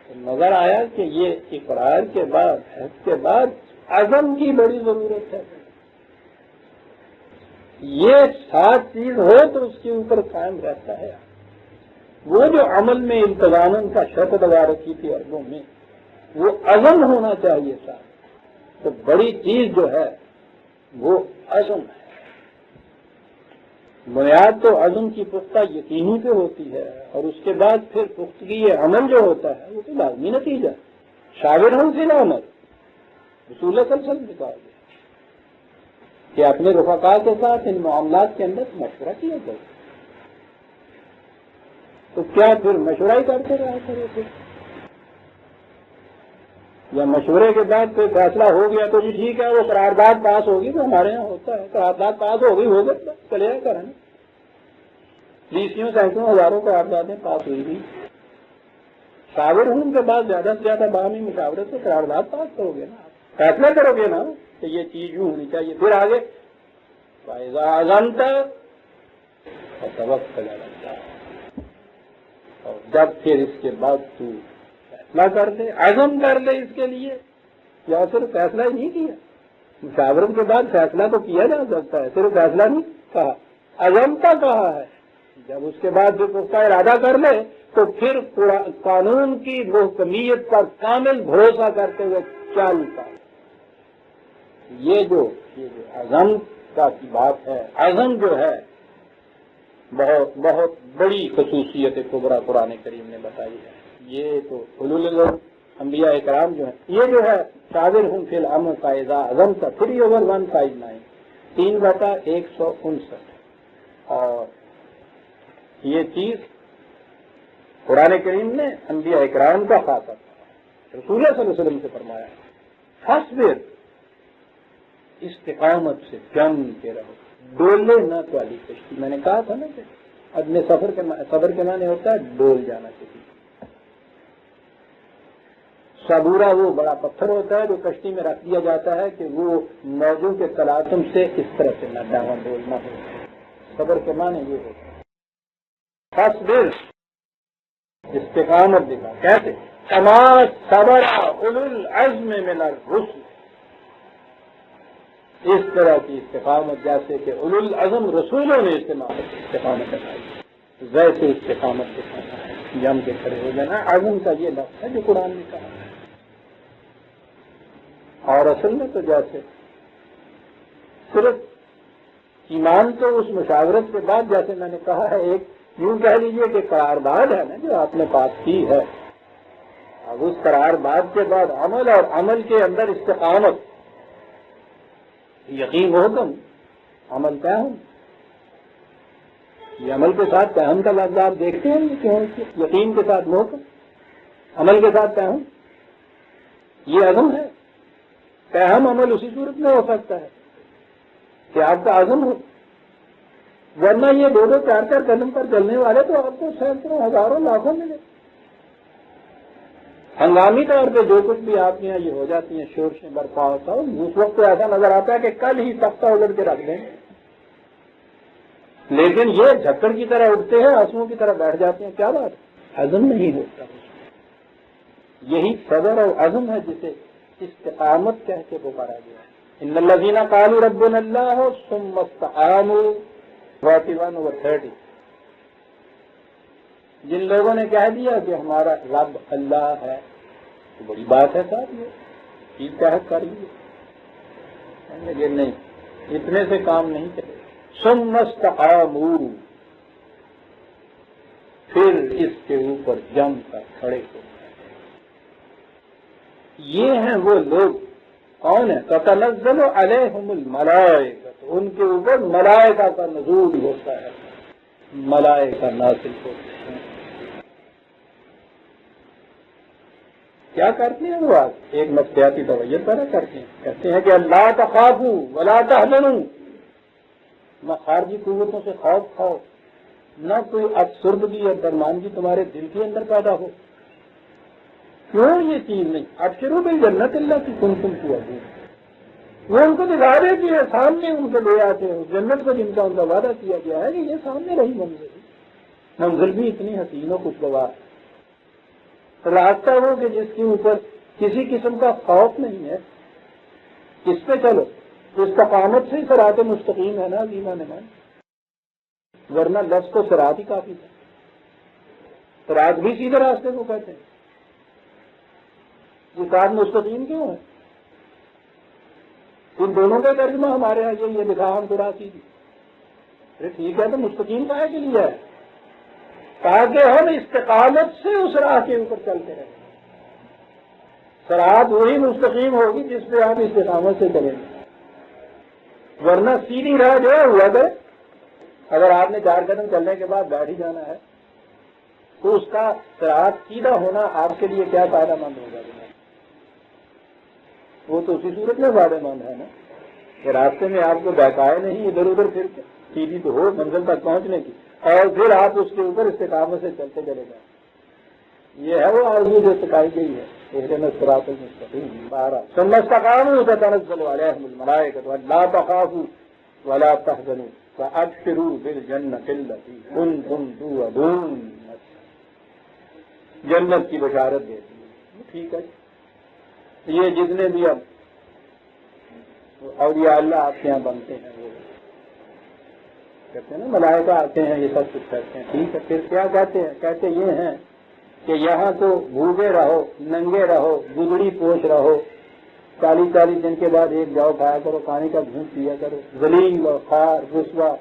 تو نظر آیا کہ یہ اقرار کے بعد، عہد کے بعد عزم کی بڑی ضرورت ہے. یہ سات چیز ہو تو اس کے اوپر قائم رہتا ہے. وہ جو عمل میں التزام کا شرط لگا رکھی تھی عربوں میں، وہ عزم ہونا چاہیے تھا. تو بڑی چیز جو ہے وہ عزم ہے. بنیاد تو عزم کی پختہ یقینی پہ ہوتی ہے، اور اس کے بعد پھر پختگی عمل جو ہوتا ہے وہ تو لازمی نتیجہ. شاگر ہم سے عمل رسول اللہ صلی اللہ علیہ وسلم نے کہا کہ اپنے رفقاء کے ساتھ ان معاملات کے اندر مشورہ کیا جائے. تو کیا پھر مشورہ ہی کرتے رہا کرے تھے، یا مشورے کے بعد کوئی فیصلہ ہو گیا تو جی ٹھیک ہے وہ قرارداد پاس ہوگی. تو ہمارے یہاں ہوتا ہے قرارداد پاس ہو گئی چلے آئے کریں. 20 سینکڑوں ہزاروں قراردادیں پاس ہوئی تھی. شاور ہونے کے بعد زیادہ سے زیادہ باہمی مشاورت سے قرارداد پاس کرو گے نا، فیصلہ کرو گے نا کہ یہ چیز یوں ہونی چاہیے. پھر آگے فَإِذَا عَزَمْتَ فَتَوَكَّلْ عَلَى اللَّهِ، اور جب پھر اس کے بعد تو فیصلہ کر لے، عزم کر لے اس کے لیے. یا صرف فیصلہ ہی نہیں کیا، مشاورت کے بعد فیصلہ تو کیا جا سکتا ہے، صرف فیصلہ نہیں کہا، عزم کا کہا ہے. جب اس کے بعد جو اس کا ارادہ کر لے تو پھر قانون کی محکمیت پر کامل بھروسہ کرتے ہوئے چلتا. یہ جو عزم کا کی بات ہے، عزم جو ہے بہت بہت بڑی خصوصیت کبریٰ قرآن کریم نے بتائی ہے. یہ تو اولو العزم انبیاء کرام جو ہیں، یہ جو ہے شاور ہوں فی الامر کا اذا عزم کا 3/159 3/159. اور یہ چیز قرآن کریم نے انبیاء کرام کا خاصہ رسول اللہ صلی اللہ علیہ وسلم سے فرمایا. فاصبر، استقامت سے جم کے رہو، ڈولے نہ توالی کشتی. میں نے کہا تھا نا کہ عدم صبر کے معنی ہوتا ہے ڈول جانا کسی. صبورہ وہ بڑا پتھر ہوتا ہے جو کشتی میں رکھ دیا جاتا ہے کہ وہ موجوں کے تلاطم سے اس طرح سے نہ ڈاواں ڈول نہ ہو. صبر کے معنی یہ ہوتا ہے. فاصبر، استقامت دکھا. کیسے؟ کما صبر اولو العزم من الرسل، اس طرح کی استقامت جیسے کہ اولو العزم رسولوں نے استقامت دکھائی، ویسے استقامت دکھانا ہے، جم کے کھڑے ہو جانا. عزم کا یہ لفظ ہے جو قرآن نے کہا ہے. اور اصل میں تو جیسے صرف ایمان تو اس مشاورت کے بعد، جیسے میں نے کہا ہے، ایک یوں کہہ لیجئے کہ قرارداد ہے نا جو آپ نے پاس کی ہے. اب اس قرارداد کے بعد عمل، اور عمل کے اندر استقامت، یقین محکم، عمل تہم. یہ عمل کے ساتھ تہم کا لفظ آپ دیکھتے ہیں کہ یقین کے ساتھ محکم، عمل کے ساتھ تہم، یہ عزم ہے. تہم عمل اسی صورت میں ہو سکتا ہے کہ آپ کا عزم ہو، ورنہ یہ 2-2 4-4 قدم پر چلنے والے تو آپ کو سینکڑوں ہزاروں لاکھوں ملے. ہنگامی طور پہ جو کچھ بھی آپ کے یہاں یہ ہو جاتی ہیں، شورشیں برپا ہوتا ہے، اس وقت تو ایسا نظر آتا ہے کہ کل ہی تختہ اگڑ کے رکھ دیں. لیکن یہ جھکڑ کی طرح اٹھتے ہیں، آنسوؤں کی طرح بیٹھ جاتے ہیں. کیا بات ہے؟ عزم نہیں ہوتا. یہی صبر اور عزم ہے جسے استقامت کہہ کے پکارا گیا ہے. ان الذین قالوا ربنا اللہ ثم استقاموا 31 اور 30. جن لوگوں نے کہہ دیا کہ ہمارا رب اللہ ہے تو بڑی بات ہے صاحب، یہ ٹھیک کہہ کر لیکن نہیں، اتنے سے کام نہیں چلے. ثم استقاموا، پھر اس کے اوپر جم کر کھڑے ہو گئے. یہ ہیں وہ لوگ. کون ہے؟ تتنزل علیہم الملائکہ، ان کے اوپر ملائکہ کا نزول ہوتا ہے، ملائکہ نازل ہوتے ہیں. کیا کرتے ہیں وہ؟ ایک نفسیاتی توجہ پیدا کرتے ہیں، کہتے ہیں کہ لا تخافوا ولا تحزنوا، نہ خارجی قوتوں سے خوف کھاؤ، نہ کوئی افسردگی اور درماندگی تمہارے دل کے اندر پیدا ہو. کیوں یہ چیز نہیں؟ ابشروا بالجنت التی کنتم توعدون. وہ ان کو دکھا دیتی ہے، سامنے ان کو لے آتے ہیں جنت کو جن کا ان کا وعدہ کیا گیا ہے کہ یہ سامنے رہی منزل بھی اتنی حسین و خوشگوار. راستہ وہ کہ جس کے اوپر کسی قسم کا خوف نہیں ہے، اس پہ چلو. استقامت سے صراط مستقیم ہے نا عظیمہ نمان، ورنہ لفظ کو صراط ہی کافی تھا. صراط بھی سیدھے راستے کو کہتے ہیں. یہ صراط مستقیم کیوں ہے؟ ان دونوں کا ترجمہ ہمارے یہاں یہ لکھا ہم تو راہ سیدھی. ارے ٹھیک ہے، تو مستقیم کہاں کے لیے ہے؟ تاکہ ہم استقامت سے اس راہ کے اوپر چلتے رہیں. صراط وہی مستقیم ہوگی جس پہ آپ استقامت سے چلیں گے، ورنہ سیدھی راہ جو ہے ہوا کرے. اگر آپ نے 4 قدم چلنے کے بعد بیٹھ ہی جانا ہے تو اس کا صراط سیدھا ہونا آپ کے لیے کیا فائدہ مند ہوگا؟ وہ تو اسی صورت میں فائدہ مند ہے نا کہ راستے میں آپ کو بہکائے نہیں ادھر ادھر، پھر سیدھی تو ہو منزل تک پہنچنے کی، اور پھر آپ اس کے اوپر استقامت سے چلتے چلے جائیں. یہ ہے وہ آرزو جو سکھائی گئی ہے. اہدنا الصراط المستقیم. ثم استقاموا تتنزل علیہم الملائکۃ الا تخافوا ولا تحزنوا وابشروا بالجنۃ التی کنتم توعدون. جنت کی بشارت دے دی. ٹھیک ہے، یہ جتنے بھی اب اولیاء اللہ آپ کے یہاں بنتے ہیں وہ کہتے ہیں نا ملائکہ آتے ہیں، یہ سب کچھ کرتے ہیں. ٹھیک ہے، پھر کیا کہتے ہیں؟ کہتے یہ ہیں کہ یہاں تو بھوکے رہو، ننگے رہو، گدڑی پوش رہو، 40 دن کے بعد ایک جاؤ کھایا کرو، پانی کا گھونٹ پیا کرو، ذلیل اور خوار رسوا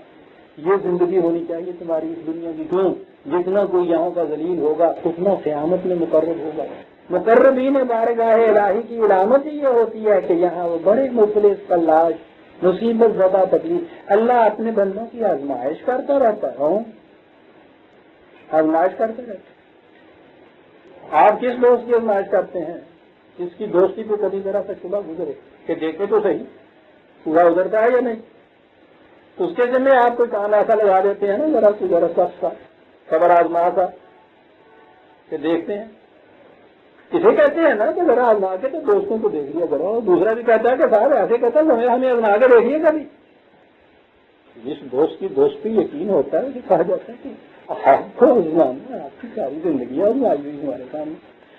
یہ زندگی ہونی چاہیے تمہاری اس دنیا کی. کیوں؟ جتنا کوئی یہاں کا ذلیل ہوگا اتنا قیامت میں مقرب ہوگا. مقربین بارگاہ الہی کی علامت ہی یہ ہوتی ہے کہ یہاں وہ بڑے مفلس کلاش مصیبت زدہ تکلیف. اللہ اپنے بندوں کی آزمائش کرتا رہتا ہے، آزمائش کرتے رہتے. آپ کس دوست کی آزمائش کرتے ہیں؟ اس کی دوستی کو کبھی ذرا سا شبہ گزرے کہ دیکھے تو صحیح پورا گزرتا ہے یا نہیں. تو اس کے ذمہ آپ کوئی کام ایسا لگا دیتے ہیں نا ذرا سخت کا خبر آزما کا کہ دیکھتے ہیں. اسے کہتے ہیں نا کہ ذرا آزما کے تو دوستوں کو دیکھ لیا کرو. دوسرا بھی کہتا ہے کہ صاحب ایسے کہتا ہے ہمیں آزما کے دیکھیے کبھی. جس دوست کی دوست پہ یقین ہوتا ہے اسے کہا جاتا ہے کہ آپ کو آزمانا، آپ کی ساری زندگی آزمائی ہوئی ہمارے سامنے.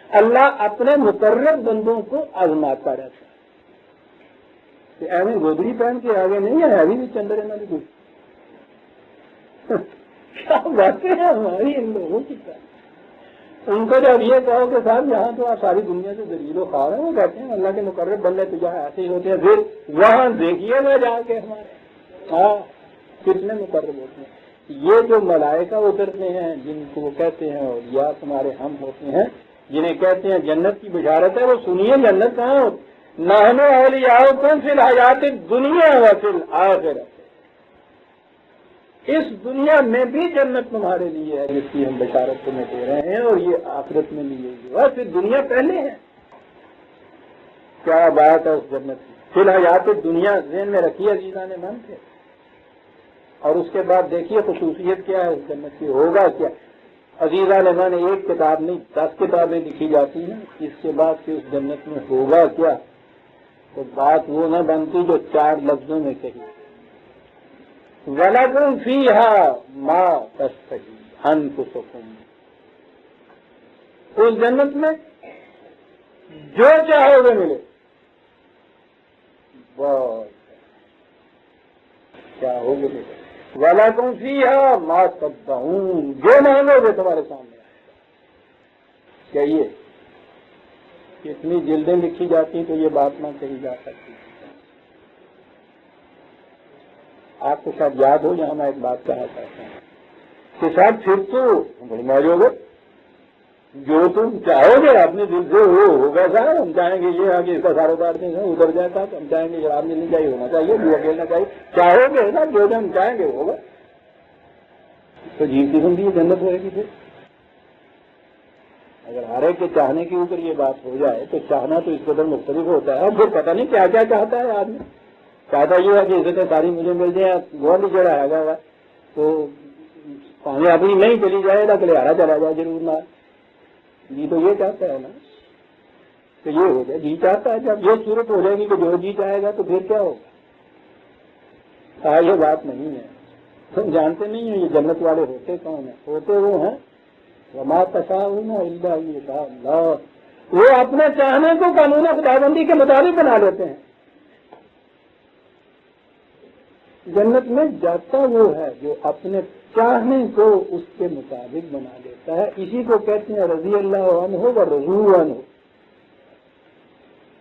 اللہ اپنے مقرر بندوں کو آزماتا رہتا ہے. ایویں گودڑی پہن کے آگے نہیں ہے، ایویں بھی چندر ہے نا بھی کچھ. کیا باتیں ہیں ہماری ان لوگوں کی. ان کو جب یہ کہو کہ صاحب یہاں تو آپ ساری دنیا سے ذلیل و خوار ہیں، وہ کہتے ہیں اللہ کے مقرر بندے تو یہاں ایسے ہی ہوتے ہیں. پھر وہاں دیکھیے گا جا کے ہمارے کتنے مقرر ہوتے ہیں. یہ جو ملائکہ اترتے ہیں جن کو وہ کہتے ہیں اور یا تمہارے ہم ہوتے ہیں جنہیں کہتے ہیں جنت کی بشارت ہے، وہ سنیے جنت کہاں ہوتی. نحن اولیاؤکم فی الحیات الدنیا وفی الآخرہ. اس دنیا میں بھی جنت تمہارے لیے ہے جس کی ہم بشارت تمہیں دے رہے ہیں، اور یہ آخرت میں لیے ہوئے پھر دنیا پہلے ہے. کیا بات ہے اس جنت کی. فی الحیات الدنیا ذہن میں رکھیے عزیزان من سے. اور اس کے بعد دیکھیے خصوصیت کیا ہے اس جنت کی، ہوگا کیا. عزیزان من ایک کتاب نہیں 10 کتابیں لکھی جاتی ہیں اس کے بعد کہ اس جنت میں ہوگا کیا. تو بات وہ نہ بنتی جو 4 لفظوں میں کہی. وَلَكُمْ فِيهَا مَا تَشْتَهِي أَنفُسُكُمْ. اس جنت میں جو چاہو گے ملے. بہت چاہو گے ملے. وَلَكُمْ فِيهَا مَا تَدَّعُونَ، جو مانگو گے تمہارے سامنے آئے گا. کہیے اتنی جلدیں لکھی جاتی تو یہ بات نہ کہی جا سکتی. آپ کو شاید یاد ہو جہاں میں ایک بات کہا چاہتا ہوں کہ شاید پھر تو بڑی موج ہوگا، جو تم چاہو گے اپنے دل سے وہ ہوگا. صاحب ہم چاہیں گے یہ آگے اس کا سارا کاٹتے ہیں ادھر جاتا تو ہم چاہیں گے شراب نہیں چاہیے ہونا چاہیے دھواں کھیلنا چاہیے. چاہو گے نا جو ہم چاہیں گے ہوگا. تو جیو قسم کی جنت ہوئے گی. پھر اگر ہر ایک کے چاہنے کے اوپر یہ بات ہو جائے تو چاہنا تو اس قدر مختلف ہوتا ہے. اور پھر پتہ نہیں کیا کیا چاہتا ہے آدمی. چاہتا یہ ہے کہ عزتیں ساری مجھے مل جائیں، وہ نہیں چڑھا ہے تو پانی اپنی نہیں چلی جائے گا کلیارا چلا جائے ضرور نہ. جی تو یہ چاہتا ہے نا کہ یہ ہو جائے. جی چاہتا ہے جب یہ صورت ہو جائے گی کہ جو جی چاہے گا تو پھر کیا ہوگا. یہ بات نہیں ہے. تم جانتے نہیں ہیں یہ جنت والے ہوتے کون ہیں؟ ہوتے وہ ہیں وما تشاءون الا ان یشاء اللہ. وہ اپنے چاہنے کو قانون خداوندی کے مطابق بنا لیتے ہیں. جنت میں جاتا وہ ہے جو اپنے چاہنے کو اس کے مطابق بنا لیتا ہے. اسی کو کہتے ہیں رضی اللہ عنہ و رضوا عنہ.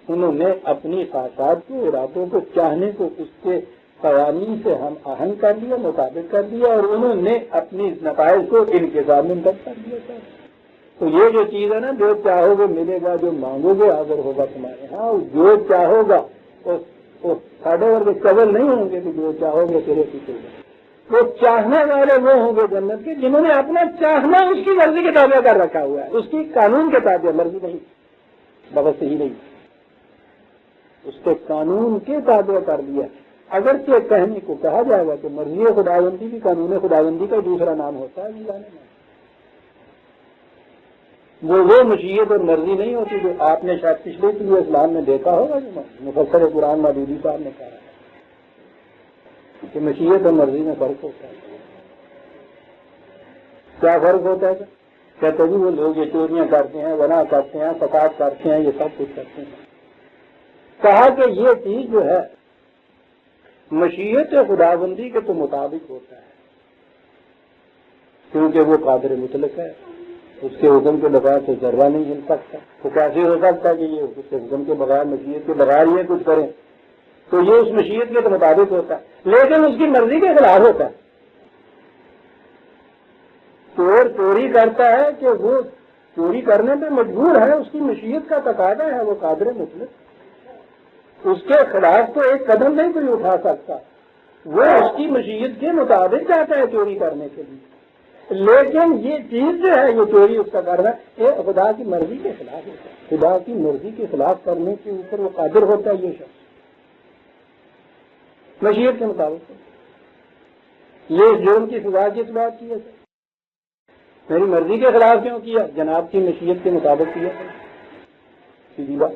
انہوں نے اپنی خواہشات کو ارادوں کو چاہنے کو اس کے قوانین سے ہم آہنگ کر لیا، مطابق کر دیا، اور انہوں نے اپنی نتائج کو ان کے ساتھ منتخب کر دیا تھا. تو یہ جو چیز ہے نا جو چاہو گے ملے گا، جو مانگو گے حاضر ہوگا تمہارے ہاں. جو چاہو گا وہ ساڑھے ورگے قبل نہیں ہوں گے کہ جو چاہو گے تیرے پیچھے. وہ چاہنے والے وہ ہوں گے جنت کے جنہوں نے اپنا چاہنا اس کی مرضی کے تابع کر رکھا ہوا ہے. اس کی قانون کے تابع، مرضی نہیں بغض ہی نہیں، اس کے قانون کے تابع کر دیا. اگرچہ کہنے کو کہا جائے گا کہ مرضی خداوندی بھی قانون خداوندی کا دوسرا نام ہوتا ہے. وہ مشیت اور مرضی نہیں ہوتی جو آپ نے شاید پچھلے طلوع اسلام میں دیکھا ہوگا. جو مفسر قرآن مودودی صاحب نے کہا کہ مشیت اور مرضی میں فرق ہوتا ہے. کیا فرق ہوتا ہے؟ کہتے جی وہ لوگ یہ چوریاں کرتے ہیں، گناہ کرتے ہیں، فساد کرتے ہیں، یہ سب کچھ کرتے ہیں. کہا کہ یہ چیز جو ہے مشیت خداوندی کے تو مطابق ہوتا ہے کیونکہ وہ قادر مطلق ہے. اس کے حکم کے بغیر تو ذرہ نہیں ہل سکتا. تو کیسے ہو سکتا ہے کہ یہ اس کے حکم کے بغیر مشیت کے بغیر یہ کچھ کریں؟ تو یہ اس مشیت کے تو مطابق ہوتا ہے لیکن اس کی مرضی کے خلاف ہوتا ہے. چور چوری کرتا ہے کہ وہ چوری کرنے پہ مجبور ہے، اس کی مشیت کا تقاضا ہے، وہ قادر مطلق. اس کے خلاف تو ایک قدم نہیں کوئی اٹھا سکتا. وہ اس کی مشیت کے مطابق چاہتا ہے چوری کرنے کے لیے. لیکن یہ چیز جو ہے یہ چوری اس کا کرنا یہ خدا کی مرضی کے خلاف ہوتا ہے. خدا کی مرضی کے خلاف کرنے کے اوپر وہ قادر ہوتا ہے. یہ شخص مشیت کے مطابق یہ جرم کی سزا کس بات کی ہے؟ میری مرضی کے خلاف کیوں کیا؟ جناب کی مشیت کے مطابق کیا. سیدھی بات.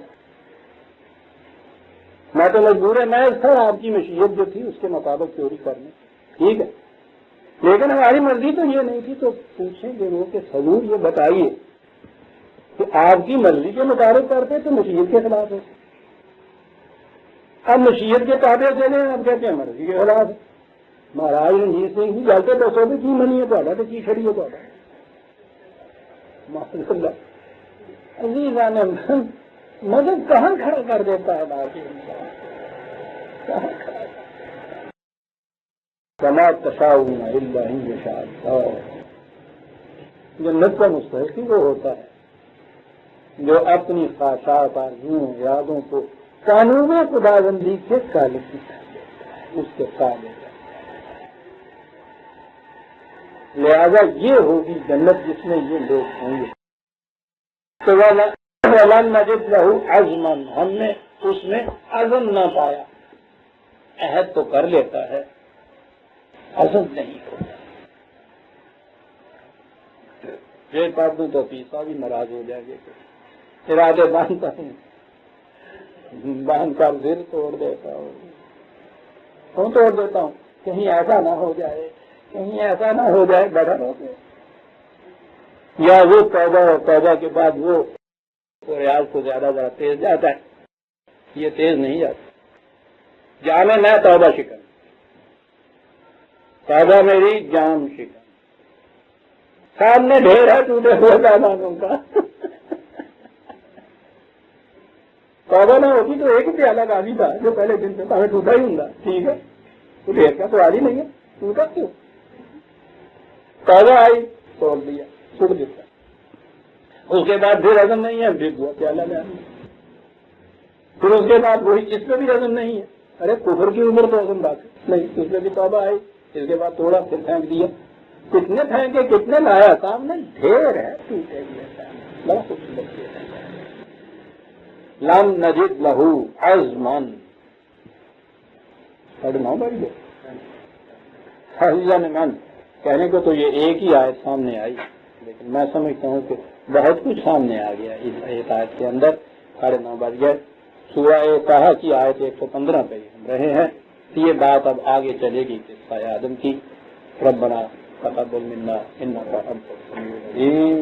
میں تو مجبور ہے میں تھا آپ کی مشیت جو تھی اس کے مطابق چوری کرنے. ٹھیک ہے، لیکن ہماری مرضی تو یہ نہیں تھی. تو پوچھیں گے وہ کہ حضور یہ بتائیے کہ آپ کی مرضی کے مطابق کرتے تو مشیت کے خلاف ہے. اب مشیت کے تابع چلے اب کہتے ہیں مرضی کے خلاف. مہاراج رنجیت سنگھ جی جلتے دسو بھی کی منی ہے تو کی کھڑی ہے تو عزیزان مذہب کہاں کھڑا کر دیتا ہے بات. کما تشاؤون الا ان یشاء اللہ. جنت کا مستحق وہ ہوتا ہے جو اپنی خواہشات آرزوؤں ارادوں کو قانون خداوندی کے قالب کی اس کے قابل. لہذا یہ ہوگی جنت جس میں یہ لوگ ہوں گے. تو وَلَمْ نَجِدْ لَهُ عَزْمًا، ہم نے اس میں عزم نہ پایا. عہد تو کر لیتا ہے، عزم نہیں ہوتا. پھر پڑھ دوں تو پیسا بھی ناراض ہو جائے گے. ارادے باندھتا ہوں، باندھ کر دل توڑ دیتا ہوں. کیوں توڑ دیتا ہوں؟ کہیں ایسا نہ ہو جائے، کہیں ایسا نہ ہو جائے. بڑا ہو گئے یا وہ پیدا کے بعد وہ ریاض کو زیادہ تیز جاتا ہے، یہ تیز نہیں جاتا. جانے نہ توبہ شکن توبہ میری جام شکن، سامنے ڈھیر ہے ٹوٹے ہوئے پیمانوں کا. توبہ نہ ہوتی تو ایک پیالہ کافی تھا جو پہلے دن سے ہمیں ٹوٹا ہی ہوں گا. ٹھیک ہے، تو ڈھیر کا سوال ہی نہیں ہے، ٹوٹا کیوں؟ توبہ آئی توڑ دیا، چھوڑ دیتا. اس کے بعد پھر عزم نہیں ہے، پھر وہ پیالہ لے آئی. پھر اس کے بعد وہی اس پہ بھی عزم نہیں ہے. ارے کفر کی عمر تو عزم بات ہے نہیں، اس میں بھی توبہ آئی. اس کے بعد توڑا، پھر پھینک دیا. کتنے پھینکے کتنے لایا، سامنے ڈھیر ہے ٹوٹے ہوئے. بڑا خوبصورت ہے. لم نجد لہو عزمن، پڑھنا بڑی دو حزن من. کہنے کو تو یہ ایک ہی آیت سامنے آئی، لیکن میں سمجھتا ہوں کہ بہت کچھ سامنے آ گیا اس ایک آیت کے اندر. 9:30 بج گئے. سورہ طٰہٰ کی آیت 115 پہ ہم رہے ہیں. یہ بات اب آگے چلے گی قصہ آدم کی. ربنا تقبل منا انک انت السمیع العلیم.